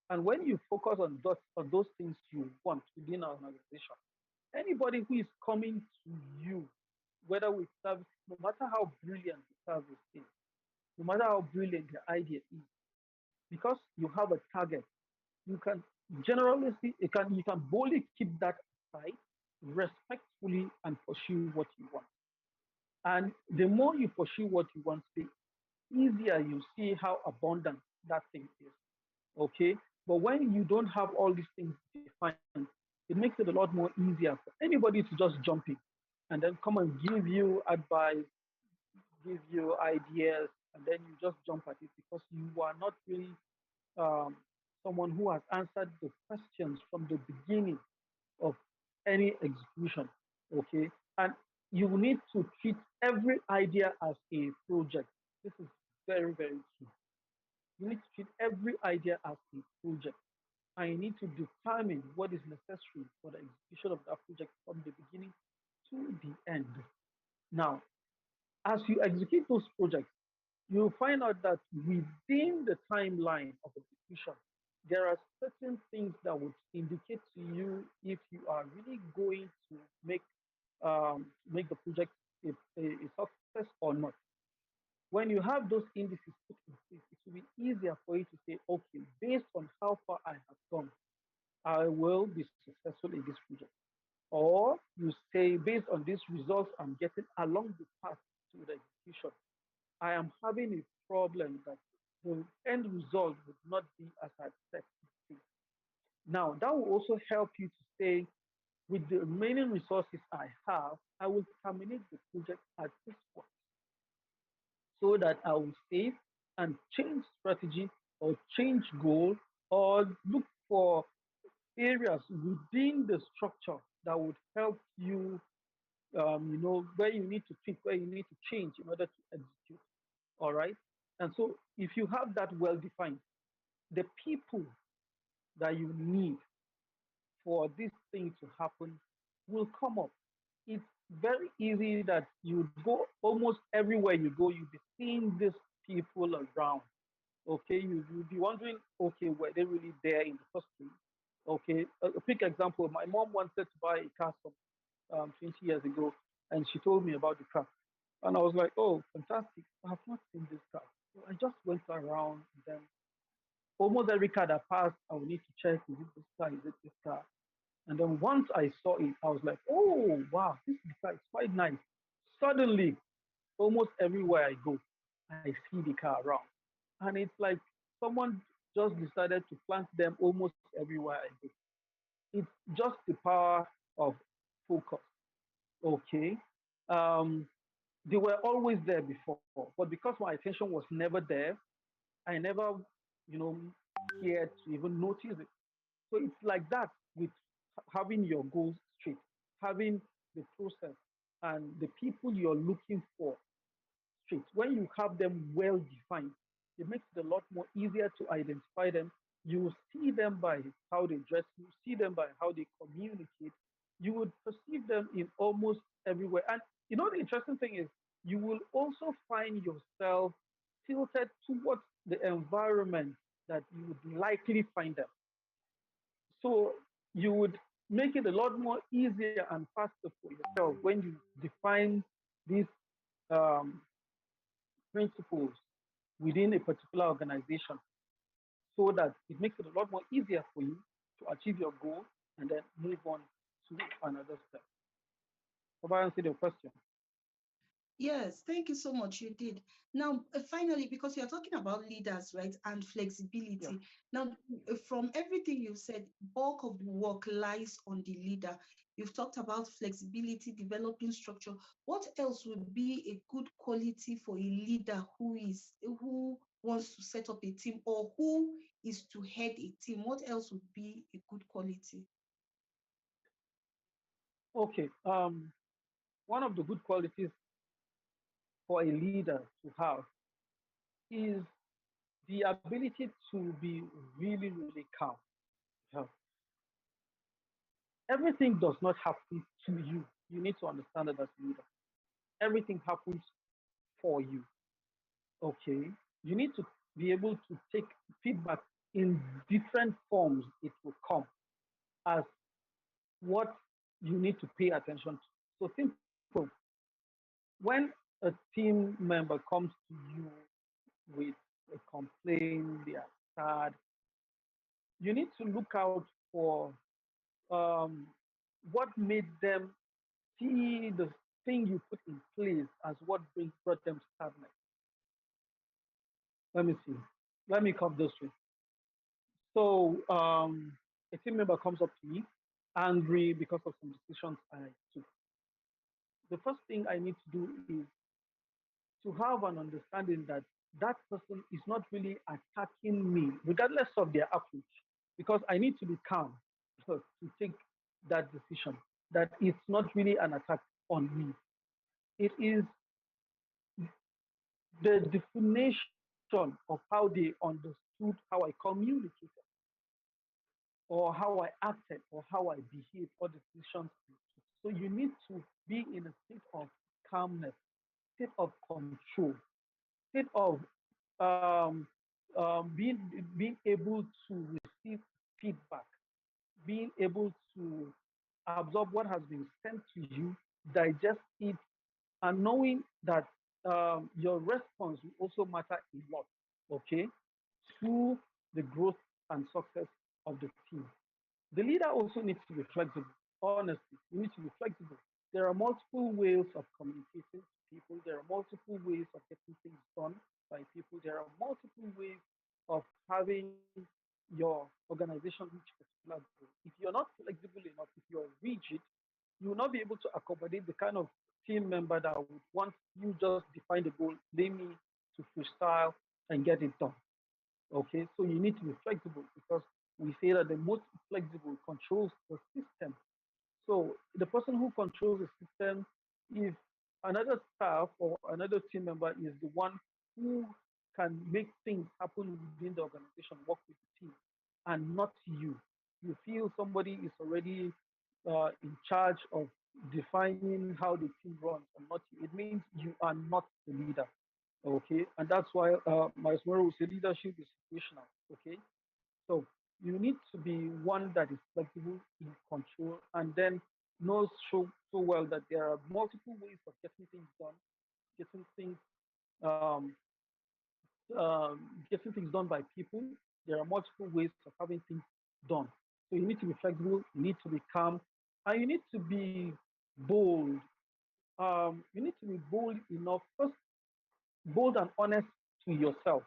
And when you focus on those things you want within an organization, anybody who is coming to you, whether with service, no matter how brilliant the service is, no matter how brilliant the idea is, because you have a target, you can generally see, you can boldly keep that aside respectfully and pursue what you want. And the more you pursue what you want, the easier you see how abundant that thing is. Okay. But when you don't have all these things defined, it makes it a lot more easier for anybody to just jump in and then come and give you advice, give you ideas, and then you just jump at it because you are not really um, someone who has answered the questions from the beginning of any execution. Okay. And you need to treat every idea as a project. This is very, very key. You need to treat every idea as a project. And you need to determine what is necessary for the execution of that project from the beginning to the end. Now, as you execute those projects, you'll find out that within the timeline of execution, there are certain things that would indicate to you if you are really going to make the project a success or not. When you have those indices put in place, it will be easier for you to say, okay, based on how far I have gone, I will be successful in this project. Or you say, based on these results I'm getting along the path to the execution, I am having a problem that the end result would not be as I expected. Now, that will also help you to say, with the remaining resources I have, I will terminate the project at this point so that I will save and change strategy or change goal or look for areas within the structure that would help you, where you need to tweak, where you need to change in order to execute. All right. And so if you have that well defined, the people that you need for this thing to happen will come up. It's very easy that you go almost everywhere you go, you'll be seeing these people around. Okay, you'll be wondering, okay, were they really there in the first place? Okay, a quick example, my mom wanted to buy a car some 20 years ago, and she told me about the car. And I was like, oh, fantastic. I have not seen this car. So I just went around, and then almost every car that passed, I would need to check, is it this car, is it this car? And then once I saw it, I was like, oh, wow, this car is quite nice. Suddenly, almost everywhere I go, I see the car around. And it's like someone just decided to plant them almost everywhere I go. It's just the power of focus. Okay. Um, they were always there before, but because my attention was never there, I never, you know, cared to even notice it. So it's like that with having your goals straight, having the process and the people you're looking for straight. When you have them well defined, it makes it a lot more easier to identify them. You see them by how they dress, you see them by how they communicate. You would perceive them in almost everywhere. And the interesting thing is, you will also find yourself tilted towards the environment that you would likely find them. So you would make it a lot more easier and faster for yourself when you define these um, principles within a particular organization so that it makes it a lot more easier for you to achieve your goal and then move on to another step. Have I answered your question? Yes, thank you so much. You did. Now, finally, because you're talking about leaders, right, and Yeah. flexibility. Now, from everything you've said, bulk of the work lies on the leader. You've talked about flexibility, developing structure. What else would be a good quality for a leader who wants to set up a team or who is to head a team, what else would be a good quality? Okay. One of the good qualities for a leader to have is the ability to be really, really calm. Yeah. Everything does not happen to you. You need to understand that as a leader. Everything happens for you. Okay. You need to be able to take feedback in different forms. It will come as what you need to pay attention to. So simple. When a team member comes to you with a complaint, they are sad, you need to look out for um, what made them see the thing you put in place as what brought them sadness. Let me see. Let me come this way. So a team member comes up to me angry because of some decisions I took. The first thing I need to do is to have an understanding that that person is not really attacking me, regardless of their approach, because I need to be calm to take that decision. That it's not really an attack on me. It is the definition of how they understood how I communicated, or how I acted, or how I behaved, or the decisions I took. So you need to be in a state of calmness, state of control, state of um, being able to receive feedback, being able to absorb what has been sent to you, digest it, and knowing that your response will also matter a lot, okay, to the growth and success of the team. The leader also needs to be flexible. Honestly, you need to be flexible. There are multiple ways of communicating to people. There are multiple ways of getting things done by people. There are multiple ways of having your organization reach a particular goal. If you're not flexible enough, if you're rigid, you will not be able to accommodate the kind of team member that would want you just define the goal, leave me to freestyle and get it done. Okay, so you need to be flexible because we say that the most flexible controls the system. So the person who controls the system, if another staff or another team member is the one who can make things happen within the organization, work with the team, and not you. You feel somebody is already in charge of defining how the team runs and not you. It means you are not the leader. Okay, and that's why my tomorrow will say leadership is situational. Okay, so you need to be one that is flexible, in control, and then knows so well that there are multiple ways of getting things done, getting things um, getting things done by people. There are multiple ways of having things done. So you need to be flexible, you need to be calm, and you need to be bold. You need to be bold enough, first, bold and honest to yourself.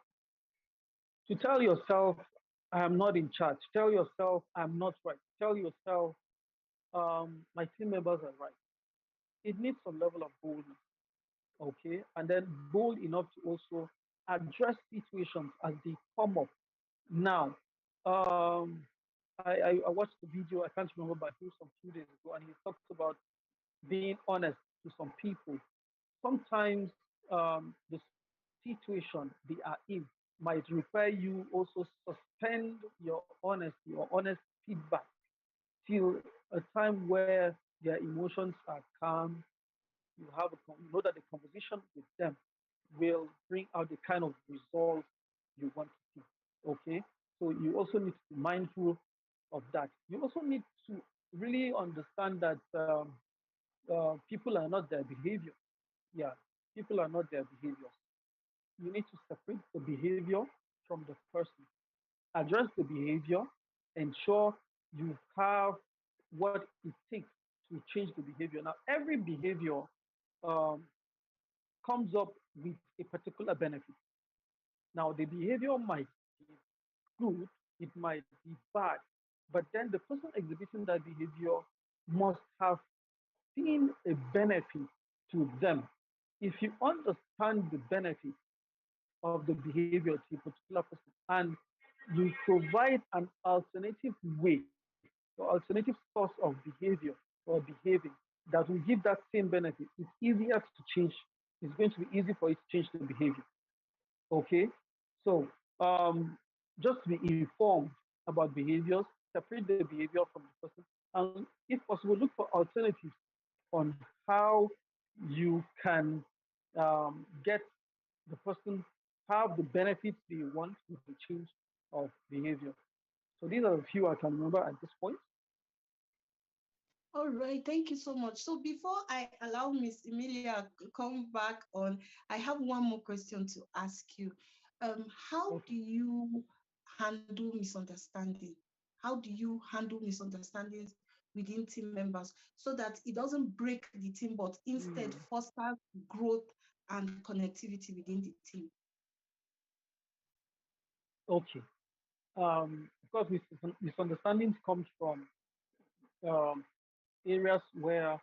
To tell yourself, I am not in charge. Tell yourself, I'm not right. Tell yourself, my team members are right. It needs some level of boldness, okay? And then bold enough to also address situations as they come up. Now, um, I watched the video, I can't remember, but it was some few days ago, and he talks about being honest to some people. Sometimes the situation they are in might require you also suspend your honesty or honest feedback till a time where their emotions are calm. You have you know that the conversation with them will bring out the kind of results you want to see. Okay, so you also need to be mindful of that. You also need to really understand that people are not their behavior. Yeah, people are not their behaviors. You need to separate the behavior from the person, address the behavior, ensure you have what it takes to change the behavior. Now, every behavior um, comes up with a particular benefit. Now, the behavior might be good, it might be bad, but then the person exhibiting that behavior must have seen a benefit to them. If you understand the benefit of the behavior to a particular person, and You provide an alternative way, or alternative source of behavior or behaving that will give that same benefit. It's easier to change. It's going to be easy for you to change the behavior. Okay, so um, just be informed about behaviors, separate the behavior from the person, and if possible, look for alternatives on how you can get the person have the benefits they want with the change of behavior. So these are a few I can remember at this point. All right, thank you so much. So before I allow Miss Emilia to come back on, I have one more question to ask you. How Okay. do you handle misunderstanding? How do you handle misunderstandings within team members so that it doesn't break the team, but instead Hmm. fosters growth and connectivity within the team? Okay. Because misunderstandings comes from um, areas where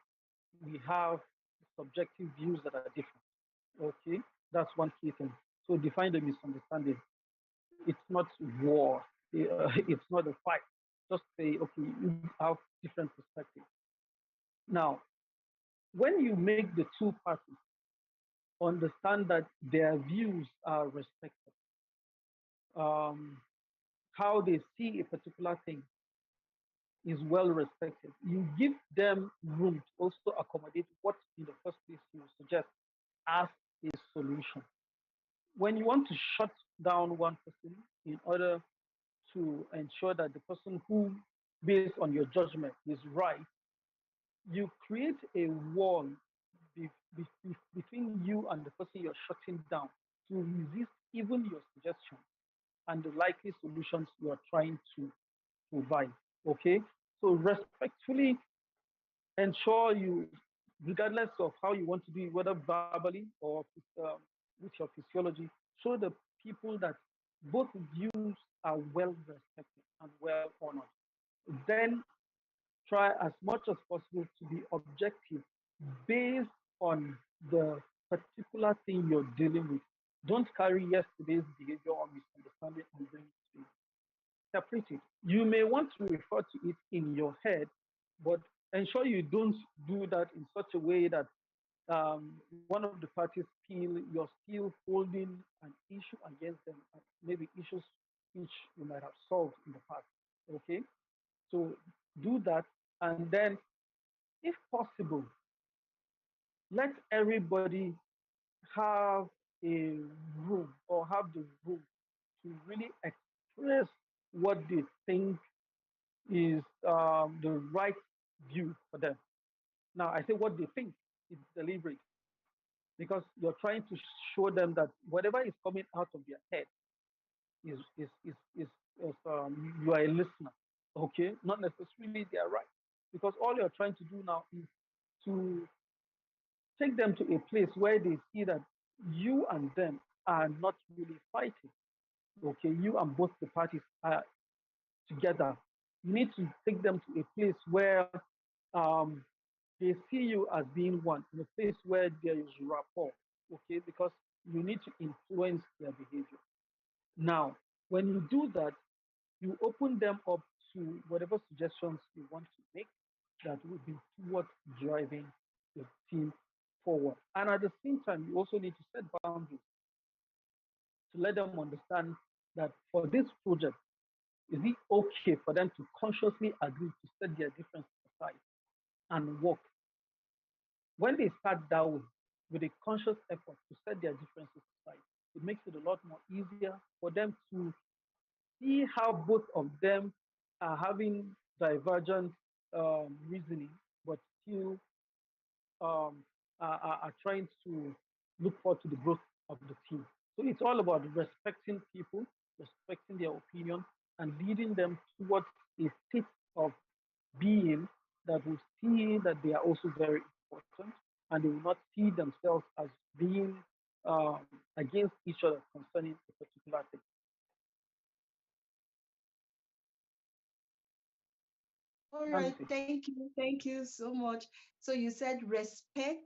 we have subjective views that are different. Okay, that's one key thing. So define the misunderstanding. It's not war. It's not a fight. Just say, okay, you have different perspectives. Now, when you make the two parties understand that their views are respected, um, how they see a particular thing is well respected, you give them room to also accommodate what in the first place you suggest as a solution. When you want to shut down one person in order to ensure that the person who, based on your judgment, is right, you create a wall between you and the person you're shutting down to resist even your suggestions and the likely solutions you are trying to provide. Okay, so respectfully ensure you, regardless of how you want to do it, whether verbally or with your physiology, show the people that both views are well respected and well honored. Then try as much as possible to be objective based on the particular thing you're dealing with. Don't carry yesterday's behavior or misunderstanding and bring it to you. Separate it. You may want to refer to it in your head, but ensure you don't do that in such a way that one of the parties feel you're still holding an issue against them, maybe issues which you might have solved in the past. Okay, so do that, and then, if possible, let everybody have a room or have the room to really express what they think is the right view for them. Now, I say what they think is deliberate because you're trying to show them that whatever is coming out of their head is you are a listener, okay? Not necessarily they are right, because all you're trying to do now is to take them to a place where they see that you and them are not really fighting, okay? You and both the parties are together. You need to take them to a place where um, they see you as being one, in a place where there is rapport, okay? Because you need to influence their behavior. Now, when you do that, you open them up to whatever suggestions you want to make that will be towards driving the team forward. And at the same time, you also need to set boundaries to let them understand that for this project, is it okay for them to consciously agree to set their differences aside and work? When they start that way, with a conscious effort to set their differences aside, it makes it a lot more easier for them to see how both of them are having divergent reasoning, but still are trying to look forward to the growth of the team. So it's all about respecting people, respecting their opinion, and leading them towards a state of being that will see that they are also very important, and they will not see themselves as being um, against each other concerning a particular thing. All right, Nancy. thank you so much. So you said respect,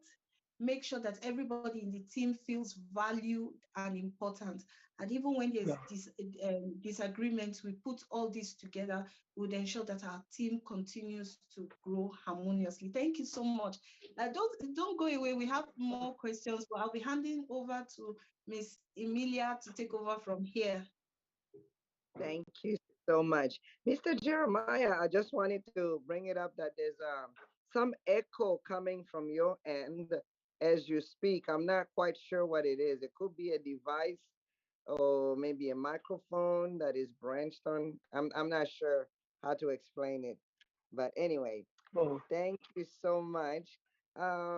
make sure that everybody in the team feels valued and important. And even when there's Yeah. disagreements, we put all this together, we would ensure that our team continues to grow harmoniously. Thank you so much. Don't go away. We have more questions, but I'll be handing over to Miss Emilia to take over from here. Thank you so much. Mr. Jeremiah, I just wanted to bring it up that there's some echo coming from your end as you speak. I'm not quite sure what it is. It could be a device or maybe a microphone that is branched on. I'm not sure how to explain it. But anyway, Oh, thank you so much.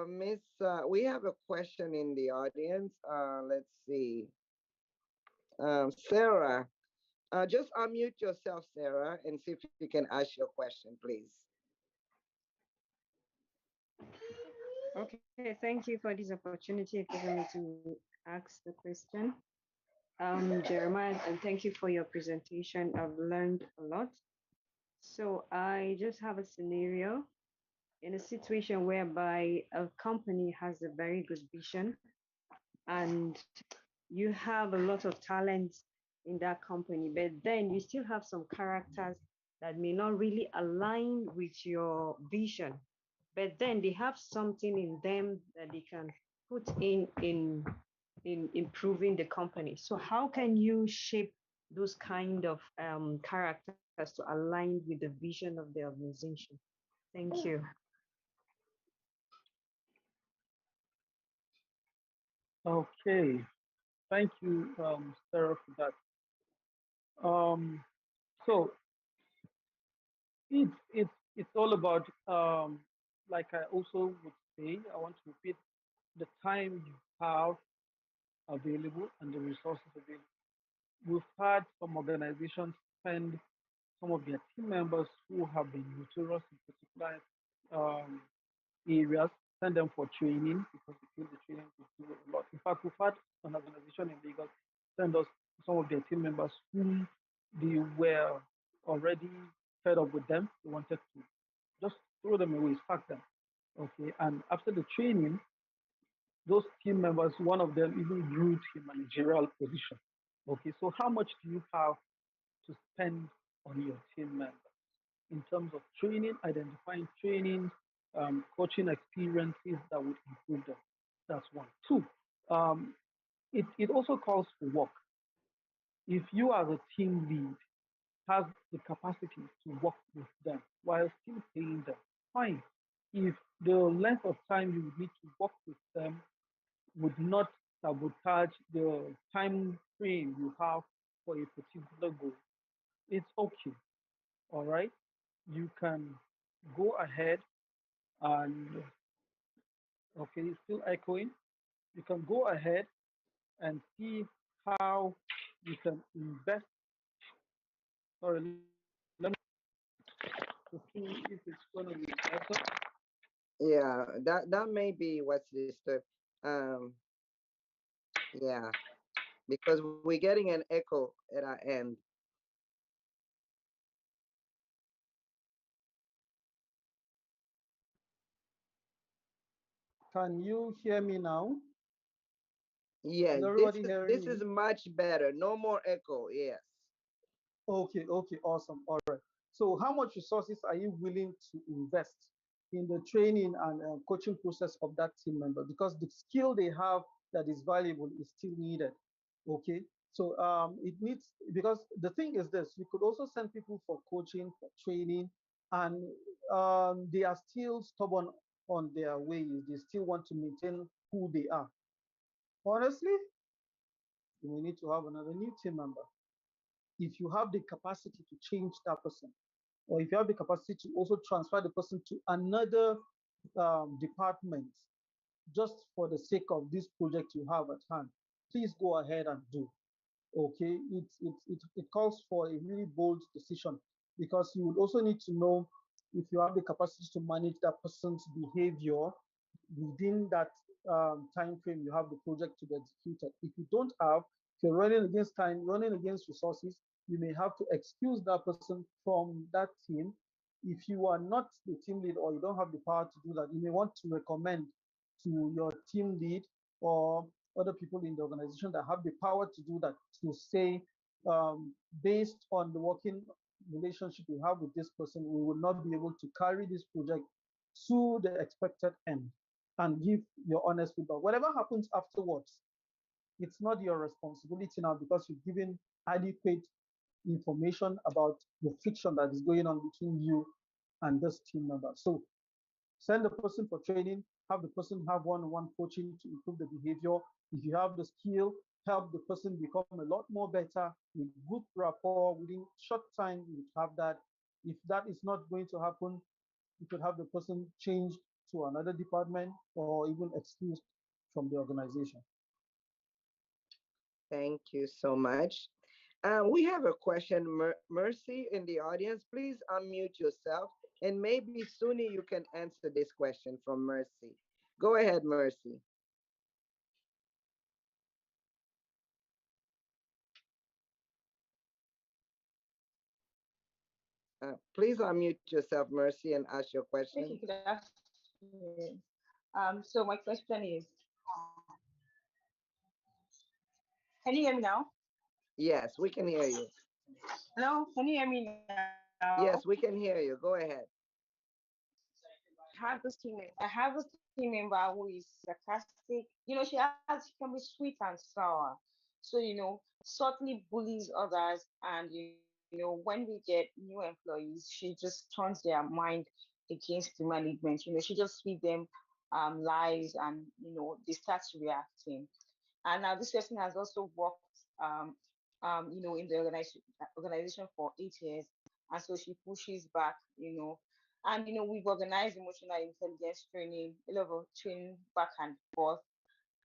Miss, we have a question in the audience. Let's see. Sarah, just unmute yourself, Sarah, and see if you can ask your question, please. Okay, thank you for this opportunity given me to ask the question. Jeremiah, and thank you for your presentation. I've learned a lot. So I just have a scenario in a situation whereby a company has a very good vision and you have a lot of talent in that company, but then you still have some characters that may not really align with your vision, but then they have something in them that they can put in improving the company. So how can you shape those kind of characters to align with the vision of the organization? Thank you. okay. Thank you, Sarah, for that. So it's all about like I also would say, I want to repeat the time you have available and the resources available. We've had some organizations spend some of their team members who have been notorious in particular um, areas, send them for training because they feel the training will do a lot. In fact, we've had an organization in Lagos send us some of their team members who they were already fed up with them. They wanted to just throw them away, sack them. Okay, and after the training, those team members, one of them even grew to a managerial position. Okay, so how much do you have to spend on your team members in terms of training, identifying training, coaching experiences that would improve them? That's one. Two, um, it also calls for work. If you as a team lead has the capacity to work with them while still paying them, fine. If the length of time you would need to work with them would not sabotage the time frame you have for a particular goal, it's okay. All right. You can go ahead and, okay, it's still echoing. You can go ahead and see how you can invest. Sorry, let me to see if it's going to be better. Yeah, that may be what's disturbed. Um, yeah, because we're getting an echo at our end. Can you hear me now? Yeah, Is this everybody is hearing this is me? much better. No more echo. Yes. Okay, okay, awesome. All right. So, how much resources are you willing to invest in the training and coaching process of that team member? Because the skill they have that is valuable is still needed. Okay. So, it needs, because the thing is this, you could also send people for coaching, for training, and they are still stubborn on their ways. They still want to maintain who they are. Honestly, we need to have another new team member. If you have the capacity to change that person, or if you have the capacity to also transfer the person to another department just for the sake of this project you have at hand, please go ahead and do. Okay, it calls for a really bold decision because you would also need to know if you have the capacity to manage that person's behavior within that time frame you have the project to be executed. If you don't have, if you're running against time, running against resources, you may have to excuse that person from that team. If you are not the team lead or you don't have the power to do that, you may want to recommend to your team lead or other people in the organization that have the power to do that, to say, based on the working relationship we have with this person, we will not be able to carry this project to the expected end, and give your honest feedback. Whatever happens afterwards, it's not your responsibility now, because you've given adequate information about the friction that is going on between you and this team member. So send the person for training, have the person have one-on-one coaching to improve the behavior. If you have the skill, help the person become a lot more better with good rapport. Within short time, you have that. If that is not going to happen, you could have the person changed to another department or even excused from the organization. Thank you so much. We have a question, Mercy, in the audience. Please unmute yourself, and maybe Suni, you can answer this question from Mercy. Go ahead, Mercy. Please unmute yourself, Mercy, and ask your question. Thank you. Good afternoon. So my question is, can you hear me now? Yes, we can hear you. Hello, can you hear me now? Yes, we can hear you. Go ahead. I have a team member who is sarcastic. She can be sweet and sour. So, subtly bullies others. And, when we get new employees, she just turns their mind against the management. She just feeds them lies, and, they start reacting. And now this person has also worked, in the organization for 8 years. And so she pushes back, and we've organized emotional intelligence training, a lot of training back and forth,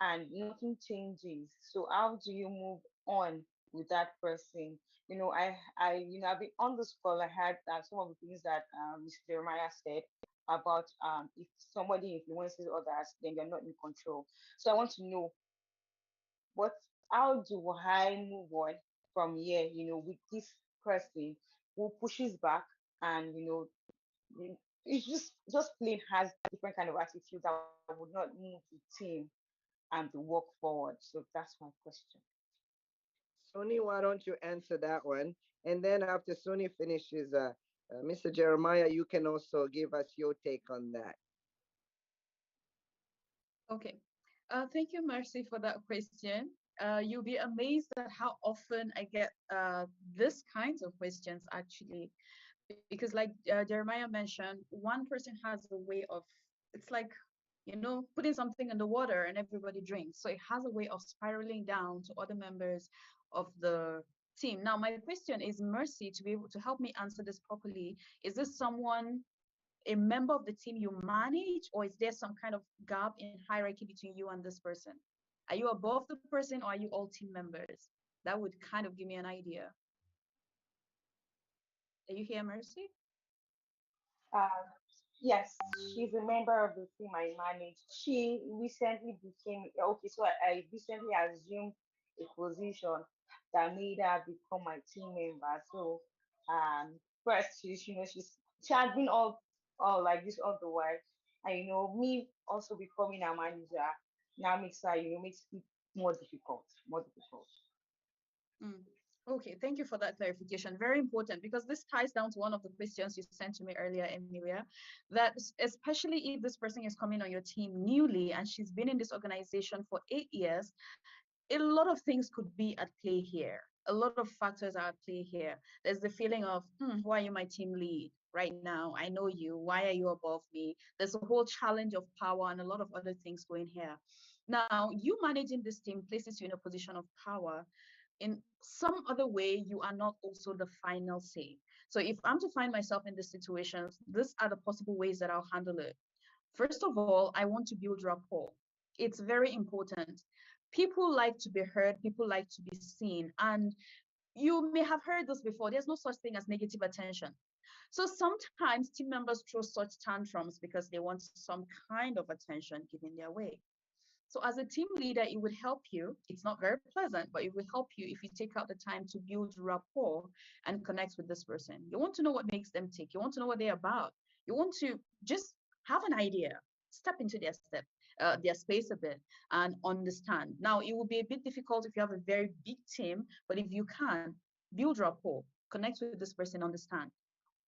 and nothing changes. So how do you move on with that person? I've been on this call. I had some of the things that Mr. Jeremiah said about if somebody influences others, then you're not in control. So I want to know what how do I move on from here, with this person who pushes back, and it's just plain has different kind of attitude that would not move the team and the work forward. So that's my question. Suni, why don't you answer that one? And then after Suni finishes, Mr. Jeremiah, you can also give us your take on that. Okay. Thank you, Mercy, for that question. You'll be amazed at how often I get this kinds of questions, actually, because like Jeremiah mentioned, one person has a way of, it's like, putting something in the water and everybody drinks. So it has a way of spiraling down to other members of the team. Now, my question is, Mercy, to be able to help me answer this properly, is this someone, a member of the team you manage, or is there some kind of gap in hierarchy between you and this person? Are you above the person, or are you all team members? That would kind of give me an idea. Are you here, Mercy? Uh, yes, she's a member of the team I manage. She recently became okay. So I recently assumed a position that made her become my team member. So first she had been all like this all the while, and me also becoming a manager now makes her makes it more difficult, more difficult. Mm. Okay, thank you for that clarification. Very important, because this ties down to one of the questions you sent to me earlier, Emilia, that especially if this person is coming on your team newly and she's been in this organization for 8 years, a lot of things could be at play here. A lot of factors are at play here. There's the feeling of, why are you my team lead right now? I know you. Why are you above me? There's a whole challenge of power and a lot of other things going here. Now, you managing this team places you in a position of power. In some other way, you are not also the final say. So if I'm to find myself in this situation, these are the possible ways that I'll handle it. First of all, I want to build rapport. It's very important. People like to be heard, people like to be seen. And you may have heard this before, there's no such thing as negative attention. So sometimes team members throw such tantrums because they want some kind of attention given their way. So as a team leader, it would help you. It's not very pleasant, but it would help you if you take out the time to build rapport and connect with this person. You want to know what makes them tick. You want to know what they're about. You want to just have an idea. step into their space a bit and understand. Now, it will be a bit difficult if you have a very big team, but if you can, build rapport, connect with this person, understand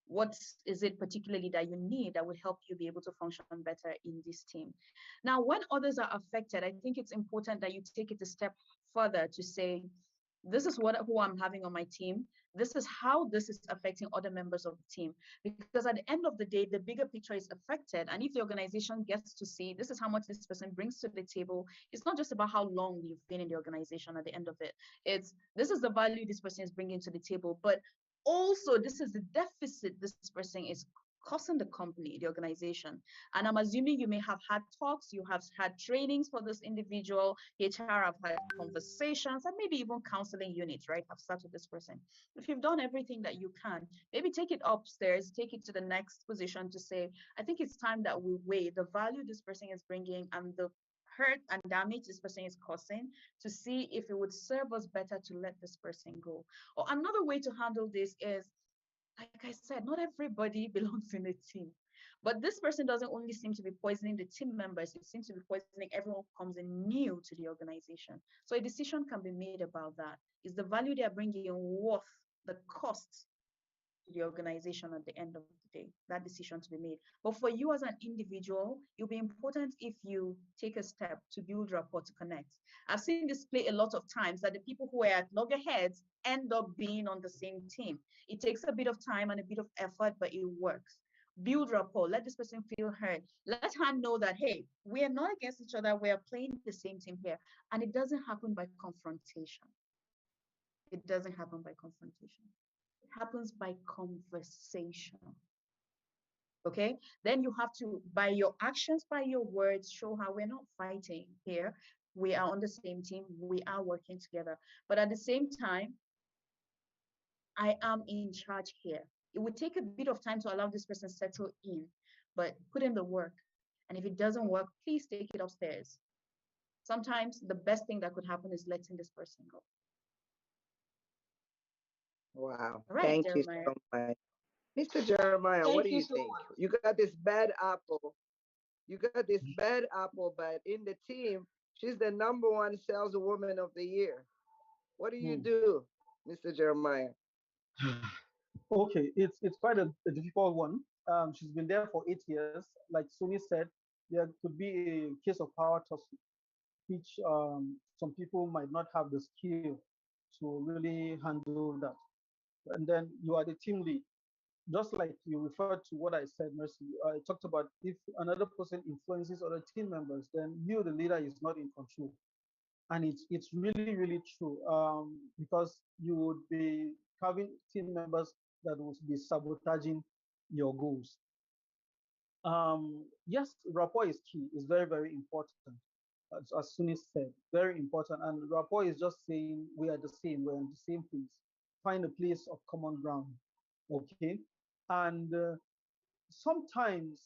what is it particularly that you need that would help you be able to function better in this team. Now, when others are affected, I think it's important that you take it a step further to say, this is who I'm having on my team. This is how this is affecting other members of the team. Because at the end of the day, the bigger picture is affected. And if the organization gets to see this is how much this person brings to the table, it's not just about how long you've been in the organization at the end of it. It's this is the value this person is bringing to the table, but also this is the deficit this person is causing the company, the organization. And I'm assuming you may have had talks, you have had trainings for this individual, HR have had conversations, and maybe even counseling units, right? Have sat with this person. If you've done everything that you can, maybe take it upstairs, take it to the next position to say, I think it's time that we weigh the value this person is bringing and the hurt and damage this person is causing to see if it would serve us better to let this person go. Or another way to handle this is, like I said, not everybody belongs in a team. But this person doesn't only seem to be poisoning the team members, it seems to be poisoning everyone who comes in new to the organization. So a decision can be made about that. Is the value they are bringing worth the cost to the organization at the end of the day? That decision to be made. But for you as an individual, it'll be important if you take a step to build rapport, to connect. I've seen this play a lot of times that the people who are at loggerheads end up being on the same team. It takes a bit of time and a bit of effort, but it works. Build rapport, let this person feel heard. Let her know that, hey, we are not against each other, we are playing the same team here. And it doesn't happen by confrontation. It doesn't happen by confrontation. It happens by conversation. Okay, then you have to, by your actions, by your words, show how we're not fighting here. We are on the same team, we are working together. But at the same time, I am in charge here. It would take a bit of time to allow this person settle in, but put in the work. And if it doesn't work, please take it upstairs. Sometimes the best thing that could happen is letting this person go. Wow. All right, Thank you Jeremiah. so much. Mr. Jeremiah, what Thank do you you so think? much. You got this bad apple. You got this bad apple, but in the team, she's the number one saleswoman of the year. What do you Hmm. do, Mr. Jeremiah? Okay, it's quite a difficult one. She's been there for 8 years. Like Sony said, there could be a case of power tussle, which some people might not have the skill to really handle that. And then you are the team lead. Just like you referred to what I said, Mercy, I talked about if another person influences other team members, then you, the leader, is not in control. And it's really, really true, because you would be having team members that would be sabotaging your goals. Yes, rapport is key. It's very, very important. As Sunil said, very important. And rapport is just saying we are the same. We're in the same place. Find a place of common ground. Okay. And sometimes,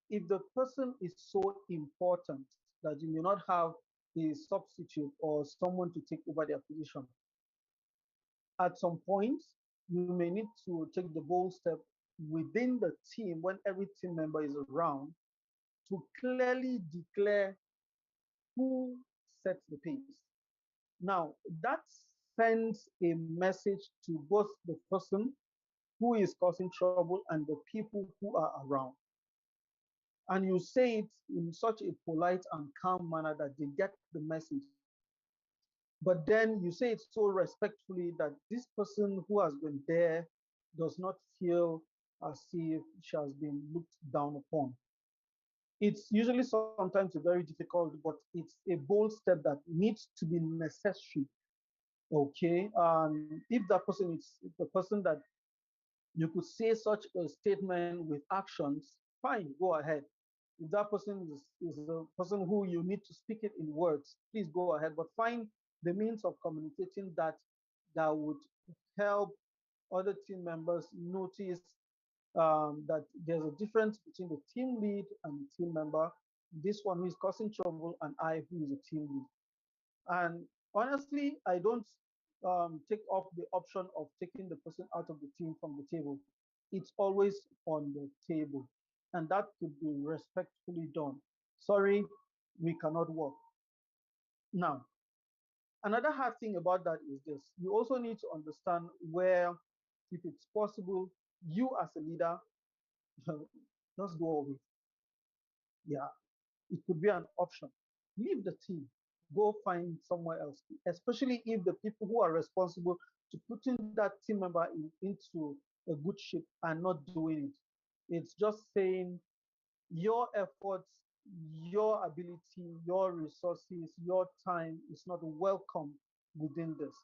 if the person is so important that you may not have a substitute or someone to take over their position, at some point, you may need to take the bold step within the team when every team member is around to clearly declare who sets the pace. Now, that sends a message to both the person who is causing trouble and the people who are around. And you say it in such a polite and calm manner that they get the message. But then you say it so respectfully that this person who has been there does not feel as if she has been looked down upon. It's usually sometimes very difficult, but it's a bold step that needs to be necessary. Okay. If that person is the person that you could say such a statement with actions, fine, go ahead. If that person is a person who you need to speak it in words, please go ahead. But find the means of communicating that that would help other team members notice that there's a difference between the team lead and the team member, this one who is causing trouble and I who is a team lead. And honestly, I don't take off the option of taking the person out of the team from the table. It's always on the table. and that could be respectfully done. Sorry, we cannot work. Now, another hard thing about that is this: you also need to understand where, if it's possible, you as a leader just go away. Yeah, it could be an option. Leave the team, go find somewhere else, especially if the people who are responsible to putting that team member into a good shape are not doing it. It's just saying your efforts, your ability, your resources, your time is not welcome within this.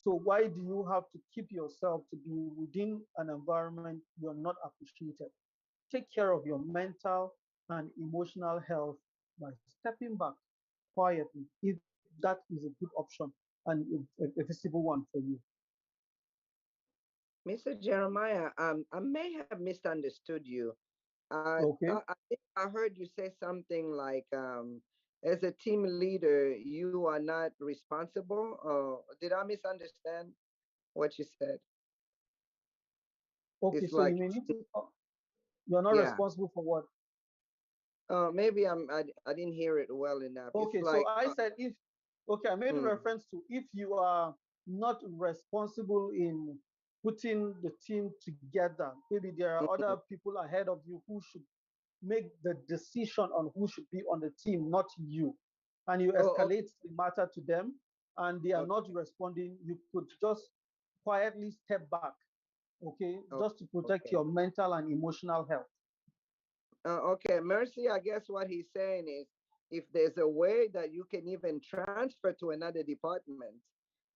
So why do you have to keep yourself to be within an environment you're not appreciated? Take care of your mental and emotional health by stepping back quietly if that is a good option and a feasible one for you. Mr. Jeremiah, I may have misunderstood you. Okay. I think I heard you say something like, as a team leader, you are not responsible. Did I misunderstand what you said? Okay, It's so you like, may need to, you're not yeah. responsible for what? Maybe I didn't hear it well enough. It's Okay, so like, I said if, okay, I made mm, reference to if you are not responsible in putting the team together, maybe there are mm, other people ahead of you who should make the decision on who should be on the team, not you. And you oh, escalate the matter to them and they are okay, not responding, you could just quietly step back, okay, okay, just to protect okay. your mental and emotional health. Okay, Mercy, I guess what he's saying is if there's a way that you can even transfer to another department,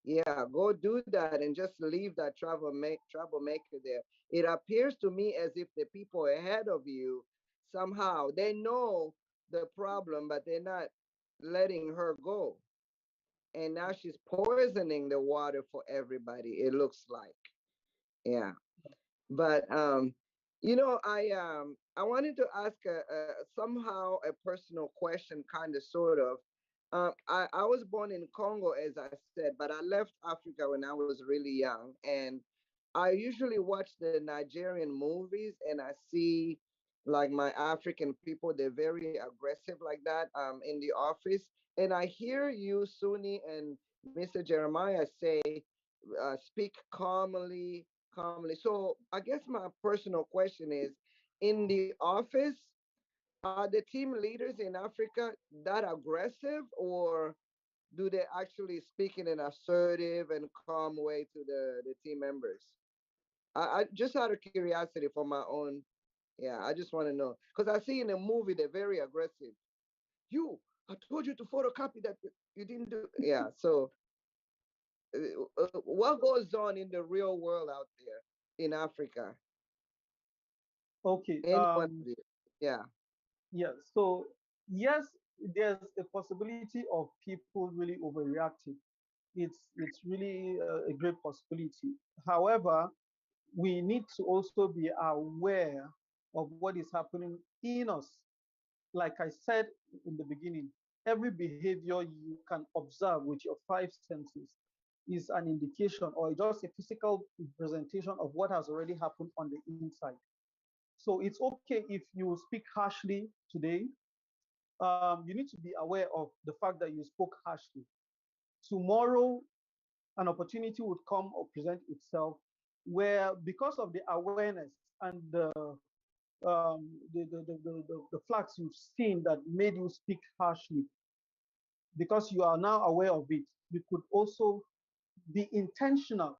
yeah, go do that and just leave that troublemaker there. It appears to me as if the people ahead of you somehow they know the problem, but they're not letting her go. And now she's poisoning the water for everybody, it looks like. Yeah. But I wanted to ask somehow a personal question, kind of, sort of. I was born in Congo, as I said, but I left Africa when I was really young, and I usually watch the Nigerian movies, and I see like my African people, they're very aggressive like that in the office, and I hear you, Suni, and Mr. Jeremiah say, speak calmly. So I guess my personal question is, in the office, are the team leaders in Africa that aggressive, or do they actually speak in an assertive and calm way to the team members? I just out of curiosity for my own, yeah, I just want to know. Because I see in a movie they're very aggressive. You, I told you to photocopy that, you didn't do. Yeah, so what goes on in the real world out there in Africa? Okay, Anyone? Yeah. yeah, so yes, there's a possibility of people really overreacting. It's really a great possibility. However, we need to also be aware of what is happening in us. Like I said in the beginning, every behavior you can observe with your five senses is an indication or just a physical representation of what has already happened on the inside. So it's okay if you speak harshly today. You need to be aware of the fact that you spoke harshly. Tomorrow, an opportunity would come or present itself where, because of the awareness and the flags you've seen that made you speak harshly, because you are now aware of it, you could also be intentional